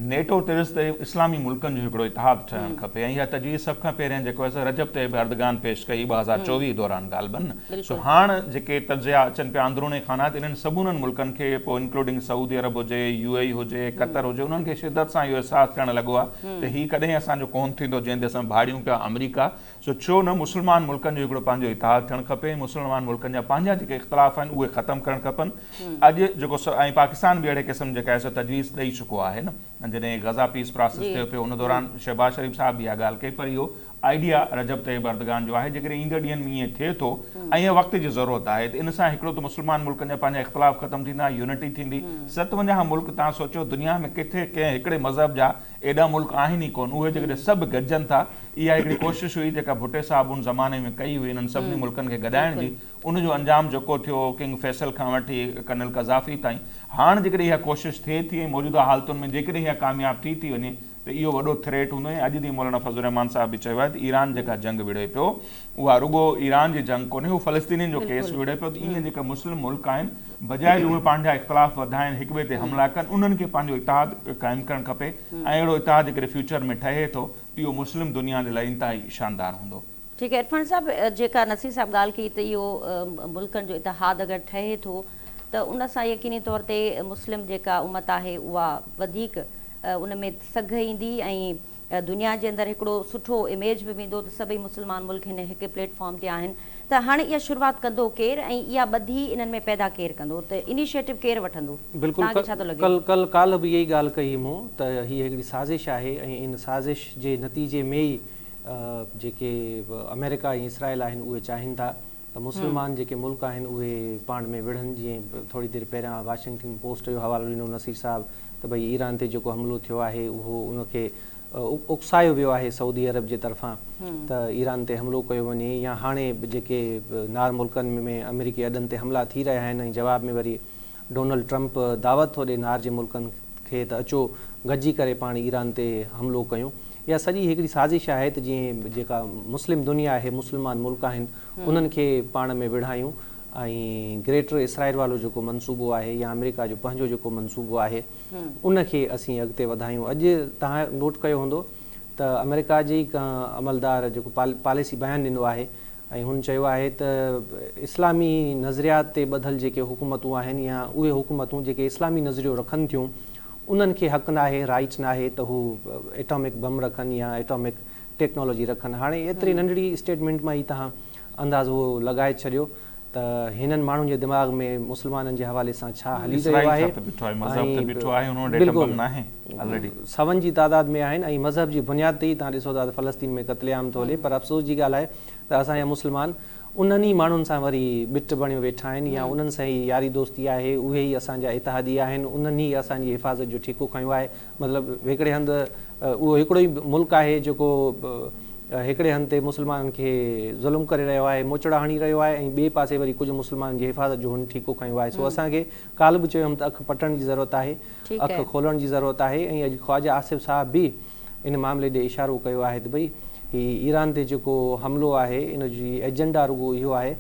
नेटो तिरिस ते इस्लामी मुल्कनि जो हिकिड़ो इतिहाद ठहणु खपे, ऐं इहा तजवीज़ सभ खां पहिरियों जेको आहे रजब तैयब एर्दोगान पेश कई 2024 दौरान ॻाल्हि। सो हाणे जेके तजिया अचनि पिया अंदरूनी ख़ानात, इन्हनि सभिनीनि मुल्कनि खे, पोइ इंक्लूडिंग सऊदी अरब हुजे, UAE हुजे, क़तर हुजे, उन्हनि खे शिदत सां इहो अहसासु थियणु लॻो आहे त हीउ कॾहिं असांजो कोन थींदो जंहिं ते असां भाड़ियूं पिया अमरीका। सो छो न मुस्लमान मुल्कनि जो हिकिड़ो पंहिंजो इतिहाद थियणु खपे, मुस्लमान मुल्कनि जा पंहिंजा जेके इख़्तिलाफ़ आहिनि उहे ख़तमु करणु खपनि। अॼु जेको ऐं पाकिस्तान बि अहिड़े क़िस्म जेका आहे सो तजवीज़ ॾेई चुको आहे न, जॾहिं गज़ा पीस प्रोसेस थियो पियो उन दौरान शहबाज शरीफ़ साहब बि इहा ॻाल्हि कई, पर इहो आइडिया रजब तैयब एर्दोगान जो आहे। जेकॾहिं ईंदड़ ॾींहंनि में ईअं थिए थो ऐं इहा वक़्त जी ज़रूरत आहे त इन सां हिकिड़ो त मुस्लमान मुल्कनि जा पंहिंजा इख़्तिलाफ़ ख़तमु थींदा, यूनिटी थींदी। 57 मुल्क तव्हां सोचो दुनिया में किथे कंहिं हिकिड़े मज़हब जा एॾा मुल्क आहिनि ई कोन, उहे जेकॾहिं सभु गॾिजनि था, इहा हिकिड़ी कोशिशि हुई जेका भुट्टे साहब उन ज़माने में कई हुई इन्हनि सभिनी मुल्कनि खे गॾाइण जी। उनजो अंजाम जेको थियो किंग फैसल खां वठी कर्नल कज़ाफ़ी ताईं, हाणे जेकॾहिं इहा कोशिशि थिए थी ऐं मौजूदा हालतुनि में जेकॾहिं इहा कामयाबु थी वञे त इहो वॾो थ्रेट हूंदो। ऐं अॼु ॾींहुं मौलाना फज़लुर रहमान साहब बि चयो आहे त ईरान जेका जंग विड़े पियो उहा रुगो ईरान जी जंग कोन्हे, उहो फ़लस्तीनियुनि जो केस विड़े पियो। त ईअं जेका मुस्लिम मुल्क आहिनि बजाए उहे पंहिंजा इख़्तिलाफ़ वधाइनि, हिक ॿिए ते हमला कनि, उन्हनि खे पंहिंजो इतिहाद क़ाइमु करणु खपे। ऐं अहिड़ो इतिहाद जेकॾहिं फ्यूचर में ठहे थो इहो मुस्लिम दुनिया जे लाइ इंतिहाई शानदार हूंदो। ठीकु आहे इरफान साहब, जेका नसीर साहब ॻाल्हि कई त इहो मुल्कनि जो इतिहाद अगरि ठहे थो त उन सां यकीनी तौर ते मुस्लिम जेका उमत आहे उहा वधीक उन में सघ ईंदी ऐं दुनिया जे अंदरि हिकिड़ो सुठो इमेज बि वेंदो त सभई मुस्लमान मुल्क हिन हिकु प्लेटफॉर्म ते आहिनि त हाणे इहा शुरूआत कंदो केरु ऐं इहा ॿधी इन्हनि में पैदा केरु कंदो त इनिशिएटिव केरु वठंदो तव्हांखे छा थो लॻे? काल्ह बि इहा ई ॻाल्हि कई मूं त हीअ हिकिड़ी साज़िश आहे ऐं इन साज़िश जे नतीजे में ई जेके अमेरिका ऐं इसराइल आहिनि उहे चाहिनि था त मुस्लमान जेके मुल्क आहिनि उहे पाण में विढ़नि। जीअं थोरी देरि पहिरियां वाशिंगटन पोस्ट जो हवालो ॾिनो नसीर साहब त भई ईरान ते जेको हमिलो थियो आहे उहो उनखे उकसायो वियो आहे सऊदी अरब जे तरफ़ां त ईरान ते हमिलो कयो वञे, या हाणे जेके नार मुल्कनि में अमेरिकी अॾनि ते हमला थी रहिया आहिनि ऐं जवाब में वरी डोनाल्ड ट्रंप दावत थो ॾे नार जे मुल्कनि खे त अचो गॾिजी करे पाण ईरान ते हमिलो कयूं। इहा सॼी हिकिड़ी साज़िश आहे त जीअं जेका मुस्लिम दुनिया आहे, मुस्लमान मुल्क आहिनि उन्हनि खे पाण में विढ़ायूं ऐं ग्रेटर इसराइल वारो जेको मनसूबो आहे या अमेरिका जो पंहिंजो जेको मनसूबो आहे उनखे असीं अॻिते वधायूं। अॼु तव्हां नोट कयो हूंदो त अमेरिका जी अमलदार जेको पॉलिसी बयानु ॾिनो आहे ऐं हुन चयो आहे त इस्लामी नज़रियात ते ॿधल जेके हुकूमतूं आहिनि या उहे हुकूमतूं जेके इस्लामी नज़रियो रखनि थियूं उन्हनि खे हक़ नाहे, राइट्स नाहे त हू एटॉमिक बम रखनि या एटॉमिक टेक्नोलॉजी रखनि। हाणे एतिरी नंढड़ी स्टेटमेंट मां ई तव्हां अंदाज़ो लॻाए छॾियो त हिननि माण्हुनि जे दिमाग़ में मुस्लमाननि जे हवाले सां छा हली रहियो आहे। सवनि जी तादाद में आहिनि ऐं मज़हब जी बुनियाद ते ई तव्हां ॾिसो था त फ़लस्तीन में क़त्लेआम थो हले, पर अफ़सोस जी ॻाल्हि आहे त असांजा मुस्लमान उन्हनि ई माण्हुनि सां वरी बिट बणियो वेठा आहिनि या उन्हनि सां ई यारी दोस्ती आहे, उहे ई असांजा इतिहादी आहिनि, उन्हनि ई असांजी हिफ़ाज़त जो ठीको खयो आहे। मतिलबु हिकिड़े हंधि उहो हिकिड़ो ई मुल्क आहे जेको हिकिड़े हंधि ते मुस्लमाननि खे ज़ुल्म करे रहियो आहे, मोचड़ा हणी रहियो आहे ऐं ॿिए पासे वरी कुझु मुस्लमाननि जी हिफ़ाज़त जो हुन ठीको खयो आहे। सो असांखे काल्ह बि चयो त अखि पटण जी ज़रूरत आहे, अखि खोलण जी ज़रूरत आहे। ऐं अॼु ख्वाजा आसिफ़ साहब बि इन मामले ॾे इशारो कयो आहे त भई हीउ ईरान ते जेको हमिलो आहे इन जी एजेंडा रुगो इहो आहे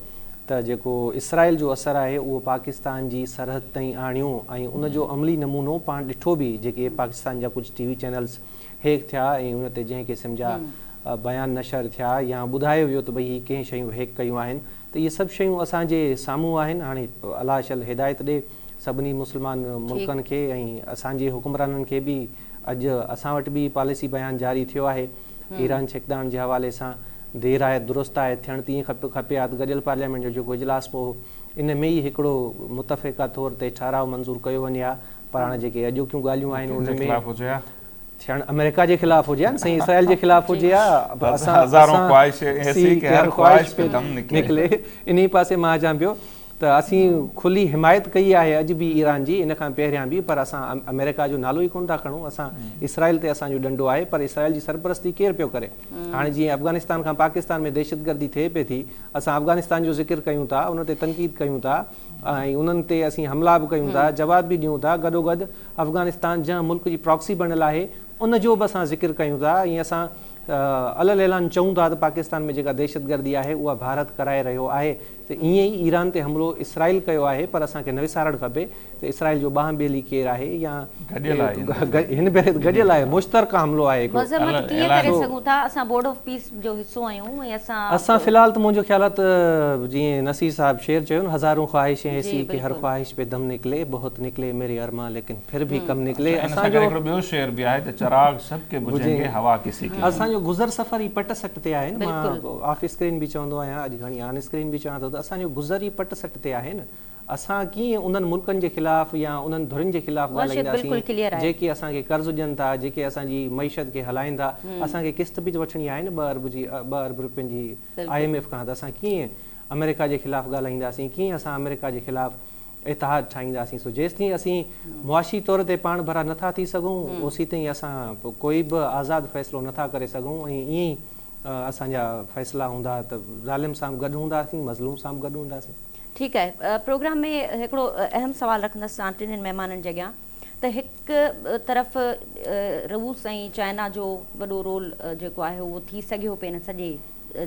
त जेको इसराइल जो असरु आहे उहो पाकिस्तान जी सरहद ताईं आणियूं ऐं उनजो अमली नमूनो पाण ॾिठो बि जेके पाकिस्तान जा कुझु टीवी चैनल्स हैक थिया ऐं उन ते जंहिं क़िस्म जा बयान नशर थिया या ॿुधायो वियो त भई हीअ कंहिं शयूं हैक कयूं आहिनि त इहे सभु शयूं असांजे साम्हूं आहिनि। हाणे अलाह शल हिदायत ॾे सभिनी मुस्लमान मुल्कनि खे ऐं असांजे हुकुमराननि खे बि। अॼु असां वटि बि पॉलिसी बयानु जारी थियो आहे ईरान छिकदाण जे हवाले सां, देरि आहे दुरुस्त आहे थियणु तीअं खपे हा त गॾियल पार्लियामेंट जो जेको इजलास पोइ इन में ई हिकिड़ो मुतफ़िक़ा तौर ते ठहराव मंज़ूर कयो वञे हा। पर हाणे जेके अॼोकियूं ॻाल्हियूं आहिनि उन में थियणु अमेरिका जे ख़िलाफ़ हुजे हा, साईं इसराइल जे ख़िलाफ़ हुजे हा, निकिले इन पासे मां अचां पियो त असीं खुली हिमायत कई आहे अॼु बि ईरान जी, इन खां पहिरियां बि, पर असां अमेरिका जो नालो ई कोन था खणूं। असां इसराइल ते असांजो डंडो आहे, पर इसराइल जी सरपरस्ती केरु पियो करे? हाणे जीअं अफ़गानिस्तान खां पाकिस्तान में दहशतगर्दी थिए पई थी, असां अफ़गानिस्तान जो ज़िक्र कयूं था, उन ते तनक़ीद कयूं था ऐं उन्हनि ते असीं हमला बि कयूं था, जवाब बि ॾियूं था। गॾोगॾु अफ़गानिस्तान जंहिं मुल्क जी प्रॉक्सी बणियल आहे उन जो बि असां ज़िक्र कयूं था ऐं असां अलॻि ऐलान चऊं था त पाकिस्तान में जेका दहशतगर्दी आहे उहा भारत कराए रहियो आहे। त ईअं ई ईरान ते हमिलो इसराइल कयो आहे, पर असांखे न विसारणु खपे त इसराइल जो ॿाह ॿेली केरु आहे या हिन भेरे गॾियल आहे, मुश्तरका हमिलो आहे। असां फ़िलहाल त मुंहिंजो ख़्यालु आहे त जीअं नसीर साहब शेर चयो न, हज़ारों ख्वाहिशें ऐसी कि हर ख्वाहिश पे दम निकले, बहुत निकले मेरे अरमा लेकिन फिर भी कम निकले। असांजो गुज़र सफ़र ई पट सट ते आहे न, मां ऑफ स्क्रीन बि चवंदो आहियां, अॼु घणी ऑन स्क्रीन बि चवां थो त असांजो गुज़र ई पट सट ते आहे न। असां कीअं उन्हनि मुल्कनि जे ख़िलाफ़ या उन्हनि धुरियुनि जे ख़िलाफ़ ॻाल्हाईंदासीं जेके असांखे कर्ज़ ॾियनि था, जेके असांजी मईशत खे हलाइनि था। असांखे किस्त बि वठणी आहे न 2 अरब रुपयनि जी IMF खां, त असां कीअं अमेरिका जे ख़िलाफ़ ॻाल्हाईंदासीं, कीअं असां अमेरिका जे ख़िलाफ़ इतिहाद ठाहींदासीं। सो जेसिताईं असीं मुआशी तौर ते पाण भरा नथा थी सघूं ओसी ताईं असां कोई बि आज़ादु फ़ैसिलो नथा करे सघूं ऐं ईअं ई असांजा फ़ैसिला हूंदा त ज़ालिम सां गॾु हूंदासीं, मज़लूम सां गॾु हूंदासीं। ठीकु आहे, प्रोग्राम में हिकिड़ो अहम सुवालु रखंदसि तव्हां टिनिनि महिमाननि जे अॻियां त हिकु तरफ़ रूस ऐं चाइना जो वॾो रोल जेको आहे उहो थी सघियो पिए हिन सॼे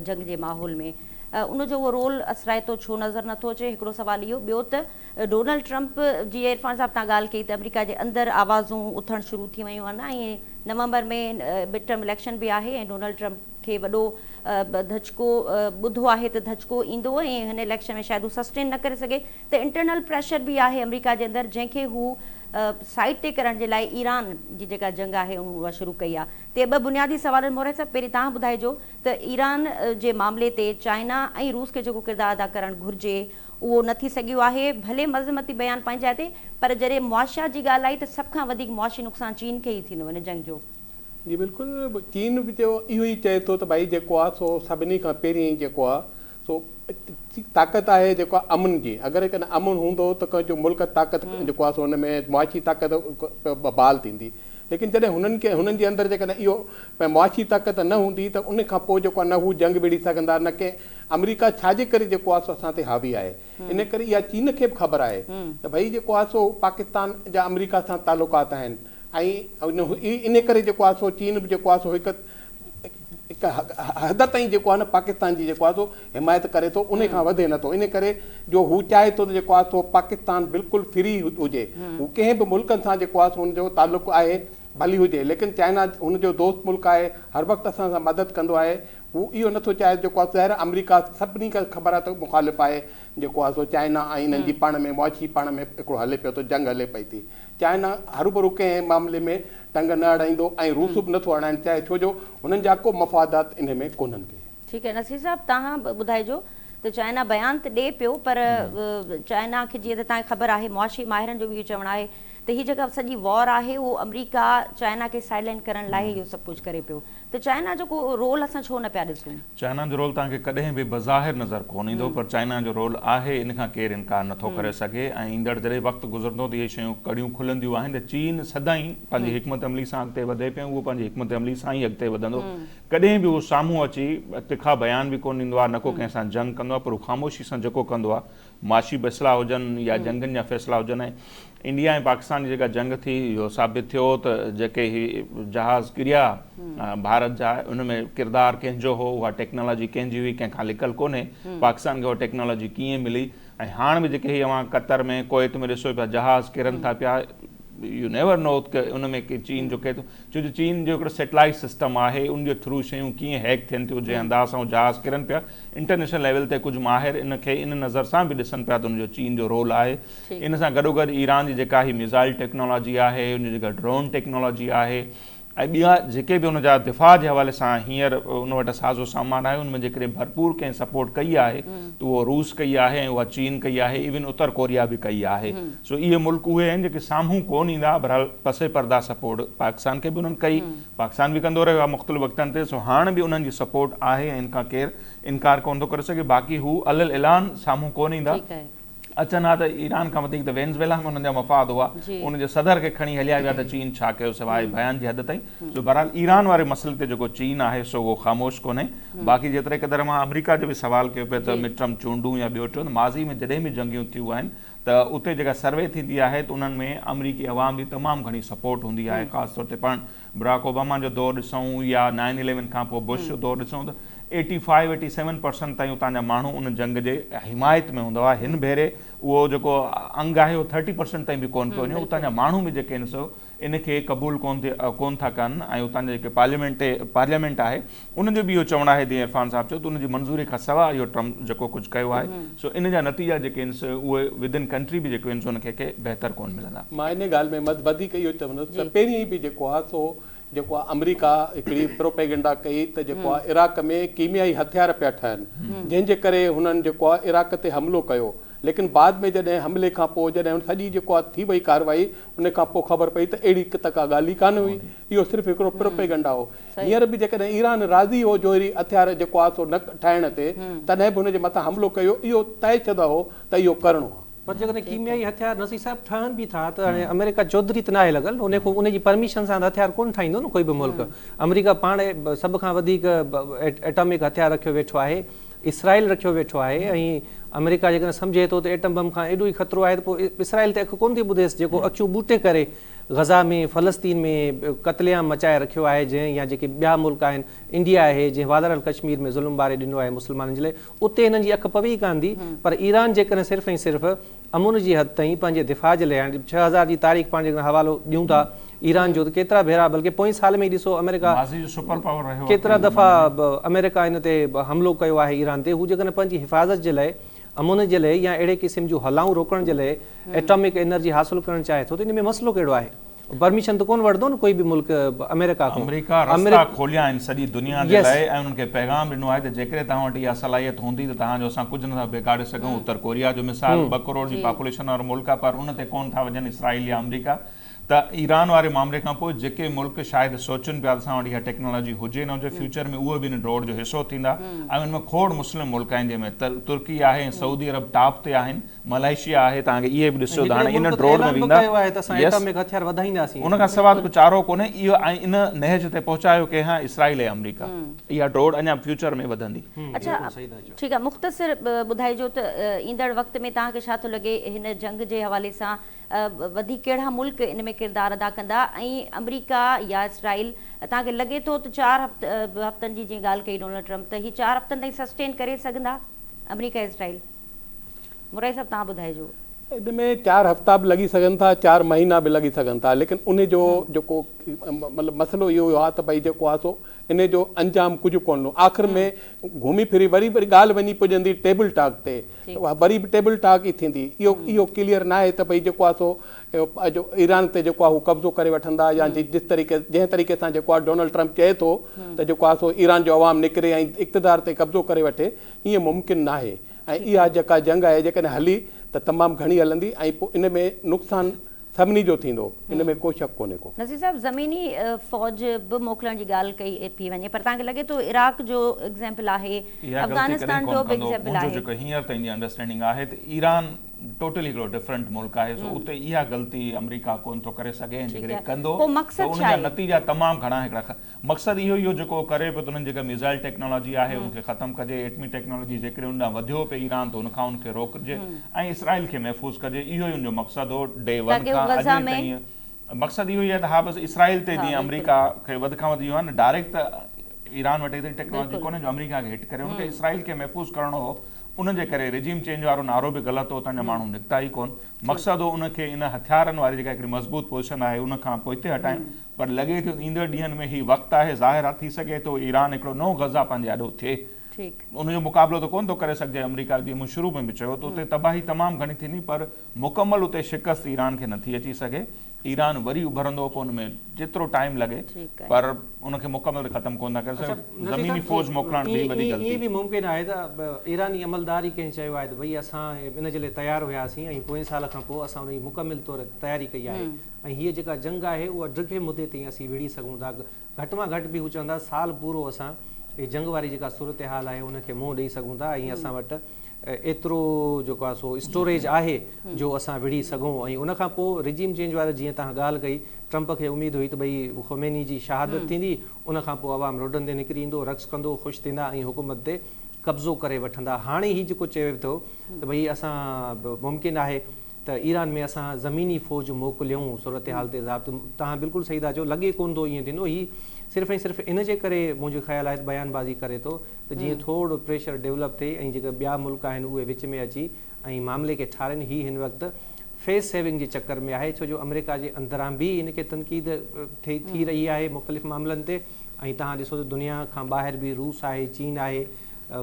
जंग जे माहौल में, उनजो उहो रोल असराइतो छो नज़र नथो अचे? हिकिड़ो सुवालु इहो। ॿियो त डोनाल्ड ट्रंप जीअं इरफान साहब तव्हां ॻाल्हि कई त अमेरिका जे अंदरि आवाज़ूं उथणु शुरू थी वियूं आहिनि ऐं नवंबर में मिड टर्म इलेक्शन बि आहे ऐं डोनाल्ड ट्रंप खे वॾो धचको ॿुधो आहे त धचको ईंदो ऐं हिन इलेक्शन में शायदि हू सस्टेन न करे सघे, त इंटरनल प्रेशर बि आहे अमेरिका जे अंदरि जंहिंखे हू साइड ते करण जे लाइ ईरान जी जेका जंग आहे उहा शुरू कई आहे। ते ॿ बुनियादी सवाल मोरे साहब, पहिरीं तव्हां ॿुधाइजो त ईरान जे मामले ते चाइना ऐं रूस खे जेको किरदारु अदा करणु घुरिजे उहो न थी सघियो आहे। भले मज़मती बयान पंहिंजी जाइ ते, पर जॾहिं मुआशिया जी ॻाल्हि आई त सभ खां वधीक मुआशी नुक़सानु चीन खे ई थींदो हिन जंग जो। जी बिल्कुलु, चीन बि इहो ई चए थो त भई जेको आहे सो सभिनी खां पहिरीं जेको आहे सो ताक़त आहे जेको आहे अमन जी। अगरि कॾहिं अमन हूंदो त कंहिंजो मुल्क ताक़त जेको आहे सो हुन में मुआशी ताक़त बहाल थींदी। लेकिन जॾहिं हुननि जे अंदरि जेकॾहिं इहो मुआशी ताक़त न हूंदी त उन खां पोइ जेको आहे न हू जंग विड़ी सघंदा, न के अमेरिका छाजे करे जेको आहे सो असां ते हावी आहे। इन करे इहा चीन खे बि ख़बर आहे त भई जेको आहे सो पाकिस्तान जा अमेरिका सां तालुकात आहिनि, ऐं इन करे जेको आहे सो चीन बि जेको आहे सो हिकु हद ताईं जेको आहे न पाकिस्तान जी जेको आहे सो हिमायत करे थो, उन खां वधे नथो। इन करे जो हू चाहे थो त जेको आहे सो पाकिस्तान बिल्कुलु फ्री हुजे, हू कंहिं बि मुल्कनि सां जेको आहे सो हुनजो तालुक़ु आहे भली हुजे, लेकिन चाइना हुनजो दोस्त मुल्क आहे, हर वक़्तु असां सां मदद कंदो आहे। हू इहो नथो चाहे जेको आहे ज़ाहिर अमेरिका सभिनी खे ख़बर आहे त मुखालिफ़ आहे जेको आहे सो चाइना ऐं हिननि जी पाण में मुआशी पाण में हिकिड़ो हले पियो थो, जंग हले पई थी। चाइना हरूभरू कंहिं मामले में टंग न अड़ाईंदो ऐं रूस बि नथो अड़ाइणु चाहे, छो जो हुननि जा को मफ़ादात इन में कोन्हनि के। ठीकु आहे नसीर साहब, तव्हां ॿुधाइजो त चाइना बयान त ॾिए पियो, पर चाइना खे जीअं त तव्हांखे ख़बर आहे मुआशी माहिरनि जो बि इहो चवणु आहे त हीअ जेका सॼी वॉर आहे उहो अमेरिका चाइना खे साइलेंट करण लाइ इहो सभु कुझु करे पियो। त चाइना जो को रोल असां छो न पिया ॾिसूं? चाइना जो रोल तव्हांखे कॾहिं बि बज़ाहिर नज़र कोन ईंदो, पर चाइना जो रोल आहे, इन खां केरु इनकार नथो करे सघे। ऐं ईंदड़ जॾहिं वक़्तु गुज़रंदो त इहे शयूं कड़ियूं खुलंदियूं आहिनि। त चीन सदाईं पंहिंजी हिकमत अमली सां अॻिते वधे पियो, उहो पंहिंजी हिकमत अमली सां ई अॻिते वधंदो। कॾहिं बि उहो साम्हूं अची तिखा बयान बि कोन ॾींदो आहे, न को कंहिं सां जंग कंदो आहे, पर उहो ख़ामोशी सां जेको कंदो आहे, माशी फ़ैसिला हुजनि या जंगनि जा फ़ैसिला हुजनि। ऐं इंडिया ऐं पाकिस्तान जी जेका जंग थी इहो साबित थियो त जेके ही जहाज़ किरिया भारत जा, उनमें किरदारु कंहिंजो हो, उहा टेक्नोलॉजी कंहिंजी हुई, कंहिंखां लिकल कोन्हे। पाकिस्तान खे उहा टेक्नोलॉजी कीअं मिली, ऐं हाणे बि जेके अवां कतर में कुवैत में ॾिसो पिया जहाज़ किरनि था पिया, यू नेवर नो की उन में की चीन जो के थो, छो जो चीन जो हिकिड़ो सैटेलाइट सिस्टम आहे, उनजे थ्रू शयूं कीअं हैक थियनि थियूं, जंहिं अंदाज़ सां जहाज़ किरनि पिया। इंटरनेशनल लेवल ते कुझु माहिर इन खे इन नज़र सां बि ॾिसनि पिया त उनजो चीन जो रोल आहे। इन सां गॾोगॾु ईरान जी जेका ही मिज़ाइल टेक्नोलॉजी आहे, उन जेका ड्रोन टेक्नोलॉजी आहे, ऐं ॿिया जेके बि उनजा दिफ़ा जे हवाले सां हींअर उन वटि साज़ो सामान आहे, उनमें जेकॾहिं भरपूर कंहिं सपोर्ट कई आहे त उहो रूस कई आहे, ऐं उहा चीन कई आहे, इवन उत्तर कोरिया बि कई आहे। सो इहे मुल्क उहे आहिनि जेके साम्हूं कोन ईंदा, बहरहाल पसे पर्दा सपोर्ट पाकिस्तान खे बि उन्हनि कई, पाकिस्तान बि कंदो रहियो आहे मुख़्तलिफ़ वक़्तनि ते। सो हाणे बि उन्हनि जी सपोर्ट आहे, ऐं इनखां केरु इनकार कोन थो करे सघे। बाक़ी हू अलल ऐलान साम्हूं कोन ईंदा, अचनि हा त ईरान खां वधीक त वेनेज़ुएला में उन्हनि जा मफ़ाद हुआ, उनजे सदर खे खणी हलिया विया त चीन छा कयो सवाइ बयान जी हद ताईं। सो बहरहाल ईरान वारे मसइले ते जेको चीन आहे सो उहो ख़ामोश कोन्हे। बाक़ी जेतिरे क़दुरु मां अमेरिका जो बि सवाल कयो पियो त मिड टर्म चूंडूं या ॿियो टियों, माज़ी में जॾहिं बि जंगियूं थियूं आहिनि त उते जेका सर्वे थींदी आहे त उन्हनि में अमरीकी अवाम जी तमामु घणी सपोर्ट हूंदी आहे। ख़ासि तौर ते पाण बराक ओबामा जो दौरु ॾिसूं या 9/11 खां पोइ बुश जो दौरु ॾिसूं त 85-87% ताईं उतां जा माण्हू उन जंग जे हिमायत में हूंदो आहे। हिन भेरे उहो जेको अंग आहे उहो 30% ताईं बि कोन पियो वञे, उतां जा माण्हू बि जेके आहिनि सो इन खे क़बूल कोन था कनि। ऐं उतां जा जेके पार्लियामेंट आहे उनजो बि इहो चवणु आहे, जीअं इरफान साहब चयो, त उनजी मंज़ूरी खां सवाइ इहो ट्रम्प जेको कुझु कयो आहे सो इन जा नतीजा जेके आहिनि सो उहे विदिन कंट्री बि जेके आहिनि सो उनखे के बहितर कोन मिलंदा। मां इन ॻाल्हि में वधीक इहो चवंदुसि त पहिरीं बि जेको आहे सो जेको आहे अमेरिका हिकिड़ी प्रोपेगेंडा कई त जेको आहे इराक में कीमियाई हथियार पिया ठहनि, जंहिंजे करे हुननि जेको आहे इराक ते हमिलो कयो। लेकिन बाद में जॾहिं हमले खां पोइ जॾहिं सॼी जेको आहे थी वई कार्रवाई, उन खां पोइ ख़बर पई त अहिड़ी का ॻाल्हि ई कान हुई, इहो सिर्फ़ु हिकिड़ो प्रोपेगेंडा हो। हींअर बि जेकॾहिं ईरान राज़ी हो जोहरी हथियार जेको आहे सो न ठाहिण ते, तॾहिं बि हुनजे मथां हमिलो कयो, इहो तय शुदा हो त इहो करिणो आहे। पर जेकॾहिं कीमियाई हथियार नसीर साहब ठहनि बि था त हाणे अमेरिका चौधरी त न आहे लॻल, उनजी परमिशन सां हथियार कोन ठाहींदो न कोई बि मुल्क। अमेरिका पाण सभ खां वधीक एटॉमिक हथियार रखियो वेठो आहे, इसराइल रखियो वेठो आहे, ऐं अमेरिका जेकॾहिं सम्झे थो त एटम बम खां एॾो ई ख़तरो आहे त पोइ इसराइल ते अखि कोन थी ॿुधेसि, जेको अखियूं ॿूटे करे गज़ा में फ़लस्तीन में क़तलेआम मचाए रखियो आहे, जंहिं या जेके ॿिया मुल्क आहिनि, इंडिया आहे जंहिं वादरल कश्मीर में ज़ुल्म बारे ॾिनो आहे मुस्लमाननि जे लाइ, उते हिननि जी अखि पवी कान थी। पर ईरान जेकॾहिं सिर्फ़ु ऐं सिर्फ़ु अमुन जी हद ताईं पंहिंजे दिफ़ा जे लाइ, हाणे 6000 जी तारीख़ पाण जेकॾहिं हवालो ॾियूं था ईरान जो, त केतिरा भेरा, बल्कि पोएं साल में ई ॾिसो अमेरिका केतिरा दफ़ा अमेरिका हिन ते हमिलो कयो आहे ईरान ते। हू जेकॾहिं पंहिंजी हिफ़ाज़त जे लाइ अमुन जे लाइ या अहिड़े क़िस्म जूं हलाऊं रोकण जे लाइ एटॉमिक एनर्जी हासिल करणु चाहे थो त इन में मसइलो कहिड़ो आहे? परमिशन त कोन वठंदो न कोई बि मुल्क अमेरिका खां। अमेरिका रस्ता खोलिया आहिनि सॼी दुनिया जे लाइ ऐं उन्हनि खे पैगाम ॾिनो आहे त जेकॾहिं तव्हां वटि इहा सलाहियत हूंदी त तव्हांजो असां कुझु नथा बिगाड़े सघूं। उत्तर कोरिया जो मिसाल 2 करोड़ जी पॉपुलेशन वारो मुल्क आहे, पर उन ते कोन था वञनि इसराइल या अमेरिका। त ईरान वारे मामले खां पोइ जेके मुल्क शायदि सोचनि पिया असां वटि इहा टेक्नोलॉजी हुजे न हुजे फ्यूचर में, उहे बि इन ड्रोड़ जो हिसो थींदा। ऐं उनमें खोड़ मुस्लिम मुल्क आहिनि जंहिंमें तुर्की आहे, सऊदी अरब टॉप ते आहिनि, मलेशिया आहे, तव्हांखे इहे बि ॾिसो त हाणे इन ड्रोड़ में वेंदा। उन खां सवाइ को चारो कोन्हे इहो, ऐं इन नहज ते पहुचायो कंहिं इसराइल ऐं अमेरिका। इहा ड्रोड़ अञा फ्यूचर में वधंदी। अच्छा ठीकु आहे, मुख़्तसिर ॿुधाइजो त ईंदड़ वक़्त में तव्हांखे छा थो लॻे हिन जंग जे हवाले सां वधीक कहिड़ा मुल्क इन में किरदारु अदा कंदा, ऐं अमेरिका या इसराइल तव्हांखे लॻे थो त 4 हफ़्तनि जी जीअं ॻाल्हि कई डोनाल्ड ट्रम्प, त ही 4 हफ़्तनि ताईं सस्टेन करे सघंदा अमेरिका इसराइल? मुराई साहब तव्हां ॿुधाइजो। इन में 4 हफ़्ता बि लॻी सघनि था, 4 महीना बि लॻी सघनि था, लेकिन उन जो जेको मतिलबु मसइलो इहो आहे त भई जेको आहे सो इन जो अंजाम कुझु कोन। आख़िर में घुमी फिरी वरी ॻाल्हि वञी पुॼंदी टेबल टॉक ते, वरी बि टेबल टॉक ई थींदी। इहो क्लियर न आहे त भई जेको आहे सो ईरान ते जेको आहे हू कब्ज़ो करे वठंदा, या जंहिं तरीक़े सां जेको आहे डोनाल्ड ट्रम्प चए थो त जेको आहे सो ईरान जो अवाम निकिरे ऐं इक़्तिदार ते कब्ज़ो करे वठे, ईअं मुमकिन न आहे। ऐं इहा जेका जंग आहे जेकॾहिं हली त तमामु घणी हलंदी, ऐं पोइ इन में नुक़सानु सभिनी जो थींदो, इन में को शक कोन्हे को। नज़ीर साहब ज़मीनी फ़ौज बि मोकिलण जी ॻाल्हि कई पई वञे, पर तव्हांखे लॻे थो इराक जो एग्ज़ाम्पल आहे, अफ़गानिस्तान जो बि एग्ज़ाम्पल आहे? जेको हींअर ताईं जी अंडरस्टैंडिंग आहे त ईरान टोटली हिकिड़ो डिफरेंट मुल्क आहे, सो उते इहा ग़लती अमेरिका कोन थो करे सघे, ऐं जेकॾहिं कंदो त उनजा नतीजा तमामु घणा हिकिड़ा। मक़सदु इहो जेको करे पियो त उन्हनि जेका मिसाइल टेक्नोलॉजी आहे उनखे ख़तमु कजे, एटमी टेक्नोलॉजी जेकॾहिं उन ॾांहुं वधियो पियो ईरान त उनखां उनखे रोकजे ऐं इसराइल खे महफ़ूज़ कजे। इहो ई उनजो मक़सदु हो डे 1 खां अॼु ताईं। मक़सदु इहो ई आहे त हा बसि इसराइल ते जीअं अमेरिका खे वधि खां वधि इहो आहे न, डायरेक्ट त ईरान वटि एतिरी टेक्नोलॉजी कोन्हे जो अमेरिका खे हिट करे, उनखे इसराइल खे महफ़ूज़ करणो हो। उनजे करे रिजीम चेंज वारो नारो बि ग़लति हो, उतां जा माण्हू निकिता ई कोन। मक़सदु हो उनखे इन हथियारनि वारी जेका हिकिड़ी मज़बूत पोज़ीशन आहे उनखां पोइ हिते हटाइनि। पर लॻे थो ईंदड़ ॾींहंनि में ही वक़्तु आहे, ज़ाहिर थी सघे थो ईरान हिकिड़ो नओं गज़ा पंहिंजे आॾो थिए। उनजो मुक़ाबिलो त कोन थो करे सघिजे अमेरिका, जीअं मूं शुरू में बि चयो त उते तबाही तमामु घणी थींदी, पर मुकमल उते शिकस्त ईरान खे नथी अची सघे। ईरान वरी उभरंदो, पोइ उनमें जेतिरो टाइम लॻे, पर उनखे मुकमल ख़तमु कोन था करे सघनि। ज़मीनी फ़ौज मोकिलण बि वॾी ग़लती। इहे बि मुमकिन आहे त ईरानी अमलदार ई कंहिं चयो आहे त भई असां इन जे लाइ तयारु हुयासीं ऐं पोएं साल खां पोइ असां उनजी मुकमिल तौर ते तयारी कई आहे, ऐं हीअ जेका जंग आहे उहा ड्रिघे मुदे ताईं असीं विड़ी सघूं था। घटि मां घटि बि हू चवंदा साल पूरो असां इहे जंग वारी जेका सूरत हाल आहे उनखे मुंहुं ॾेई सघूं था, ऐं असां वटि एतिरो जेको आहे सो स्टोरेज आहे जो असां विड़ी सघूं। ऐं उनखां पोइ रिजीम चेंज वारे जीअं तव्हां ॻाल्हि कई, ट्रम्प खे उमेदु हुई त भई ख़ुमैनी जी शहादत थींदी, उनखां पोइ अवाम रोडनि ते निकिरी ईंदो, रक़्स कंदो, ख़ुशि थींदा ऐं हुकूमत ते कब्ज़ो करे वठंदा। हाणे ही जेको चयो थो त भई असां मुमकिन आहे त ईरान में असां ज़मीनी फ़ौज मोकिलियूं सूरत हाल ते ज़ाब्तो, तव्हां बिल्कुलु सही था चओ, लॻे कोन थो ईअं थींदो। ही सिर्फ़ु ऐं सिर्फ़ु इन जे करे मुंहिंजो ख़्यालु आहे त बयानबाज़ी करे थो त जीअं थोरो प्रेशर डेवलप थिए ऐं जेके ॿिया मुल्क आहिनि उहे विच में अची ऐं मामले खे ठारनि। ही हिन वक़्तु फेस सेविंग जे चकर में आहे, छो जो अमेरिका जे अंदरां बि इनखे तनक़ीद थी रही आहे मुख़्तलिफ़ मामलनि ते, ऐं तव्हां ॾिसो त दुनिया खां ॿाहिरि बि रूस आहे, चीन आहे,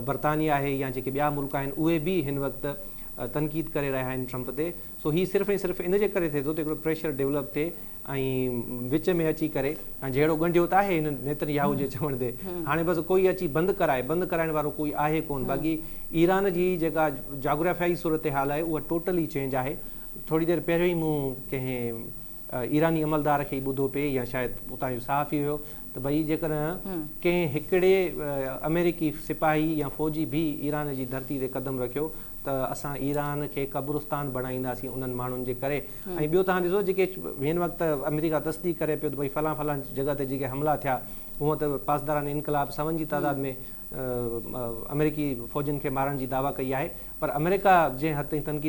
बर्तानिया आहे, या जेके ॿिया मुल्क आहिनि उहे बि हिन वक़्तु तनक़ीद करे रहिया आहिनि ट्रम्प ते। सो ही सिर्फ़ु ऐं सिर्फ़ु इन जे करे थिए थो त हिकिड़ो प्रेशर डेवलप थिए ऐं विच में अची करे, ऐं जहिड़ो ॻंढियो त आहे हिन नेतन्याहू जे चवण ते, हाणे बसि कोई अची बंदि कराइण वारो कोई आहे कोन। बाक़ी ईरान जी जेका जाग्राफियाई सूरत हाल आहे उहा टोटली चेंज आहे। थोरी देरि पहिरियों ई मूं कंहिं ईरानी अमलदार खे ई ॿुधो पिए, या शायदि उतां जो साफ़ ई हुयो त भई जेकॾहिं कंहिं हिकिड़े अमेरिकी सिपाही या फ़ौजी बि ईरान जी धरती ते क़दम रखियो त असां ईरान खे क़ब्रिस्तान बणाईंदासीं उन्हनि माण्हुनि जे करे। ऐं ॿियो तव्हां ॾिसो जेके हिन वक़्तु अमेरिका तस्दीक करे पियो त भई फलां जॻह ते जेके हमला थिया, हूअं त पासदारान इनक़लाब 7 जी तादाद में अमेरिकी फ़ौजनि खे मारण जी दावा कई आहे, पर अमेरिका जंहिं हद ताईं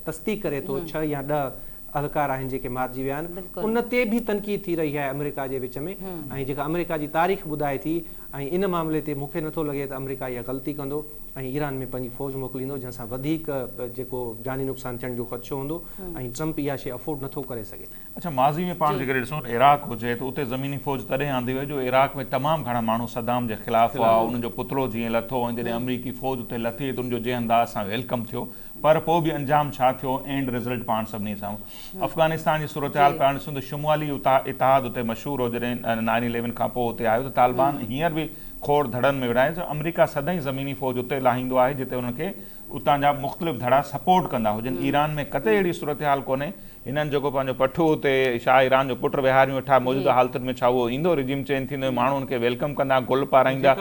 तस्दीक करे थो 6 या 10 अहलकार आहिनि जेके मारिजी विया आहिनि, उन ते बि तनक़ीद थी रही आहे अमेरिका जे विच में। ऐं जेका अमेरिका जी तारीख़ ॿुधाए थी, ऐं इन मामले ते मूंखे नथो लॻे त अमेरिका इहा ग़लती कंदो, ऐं ईरान में पंहिंजी फ़ौज मोकिलींदो जंहिंसां वधीक जेको जानी नुक़सान थियण जो ख़दशो हूंदो ऐं ट्रम्प इहा शइ अफोर्ड नथो करे सघे। अच्छा, माज़ी में पाण जेकर ॾिसूं इराक हुजे त उते ज़मीनी फ़ौज तॾहिं आंदी वई जो इराक में तमामु घणा माण्हू सदाम जे ख़िलाफ़ हुआ, उन्हनि जो पुतलो जीअं लथो ऐं जॾहिं अमरीकी फ़ौज उते लथी त उनजो जंहिं अंदाज़ सां वेलकम थियो, पर पोइ बि अंजाम छा थियो, एंड रिज़ल्ट पाण सभिनी सां अफ़गानिस्तान जी सूरत हाल पाण ॾिसूं त शुमाली इतिहाद उते मशहूरु हो, जॾहिं 9/11 खां पोइ उते आयो त तालिबान हींअर बि खोड़ धड़नि में विढ़ाए त अमरीका सदाईं ज़मीनी फ़ौज उते लाहींदो आहे जिते उनखे उतां जा मुख़्तलिफ़ धड़ा सपोर्ट कंदा हुजनि। ईरान में कतई अहिड़ी सूरत हाल कोन्हे, हिननि जेको पंहिंजो पठो उते शाह ईरान जो पुटु विहारियूं वेठा मौजूदा हालतुनि में छा उहो ईंदो, रिजिम चेंज थींदो, माण्हू उनखे वेलकम कंदा, गुल पाराईंदा,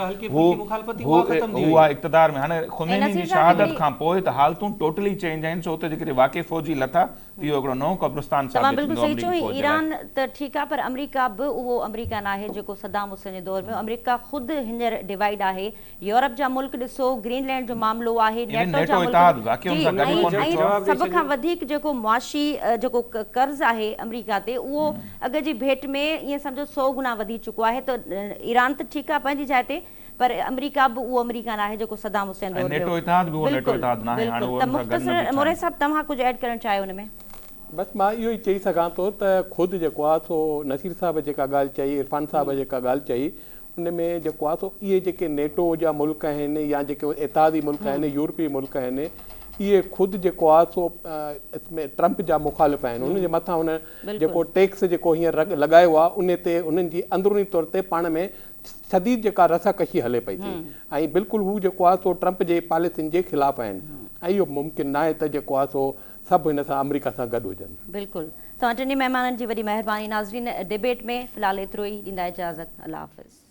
उहा इक़्तिदार में। हाणे ख़ुमैनी जी शहादत खां पोइ त हालतूं टोटली चेंज आहिनि, छो त जेके वाक़ई फ़ौजी लथा त इहो हिकिड़ो नओं कब्रिस्तान तव्हां बिल्कुलु सही चओ, ईरान त ठीकु आहे, पर अमरीका बि उहो अमरीका न आहे जेको सदाम हुसैन जे दौर में। अमरीका ख़ुदि हींअर डिवाइड आहे, यूरोप जा मुल्क ॾिसो, ग्रीनलैंड जो मामलो आहे, नेटो जा मुल्क, ऐं सभ खां वधीक जेको मुआशी जेको कर्ज़ आहे अमरीका ते, उहो अॻ जी भेट में ईअं सम्झो 100 गुना वधी चुको आहे। त ईरान त ठीकु आहे पंहिंजी जाइ ते, पर अमरीका बि उहो अमरीका न आहे जेको सदाम हुसैन दौर में हो। त मुख़्तसर मोरे साहब तव्हां कुझु ऐड करणु चाहियो हुन में? बसि मां इहो ई चई सघां थो त ख़ुदि जेको आहे सो नसीर साहिब जेका ॻाल्हि चई, इरफान साहिब जेका ॻाल्हि चई, उन में जेको आहे सो इहे जेके नेटो जा मुल्क आहिनि या जेके इतिहादी मुल्क आहिनि, यूरोपीय मुल्क आहिनि, इहे ख़ुदि जेको आहे सो इसमें ट्रम्प जा मुखालिफ़ आहिनि। उन जे मथां हुन जेको टैक्स जेको हींअर लॻायो आहे उन ते उन्हनि जी अंदरूनी तौर ते पाण में शदीद जेका रसाकशी हले पई थी, ऐं बिल्कुलु हू जेको आहे सो ट्रम्प जे पॉलिसियुनि जे ख़िलाफ़ आहिनि, ऐं इहो मुमकिन न आहे त जेको आहे सो सभु हिन सां अमरीका सां गॾु हुजनि। बिल्कुलु, तव्हां टिनी महिमाननि जी वॾी महिरबानी। नाज़रीन, डिबेट में फ़िलहालु एतिरो ई, ॾींदा इजाज़त, अल्लाह हाफ़िज़।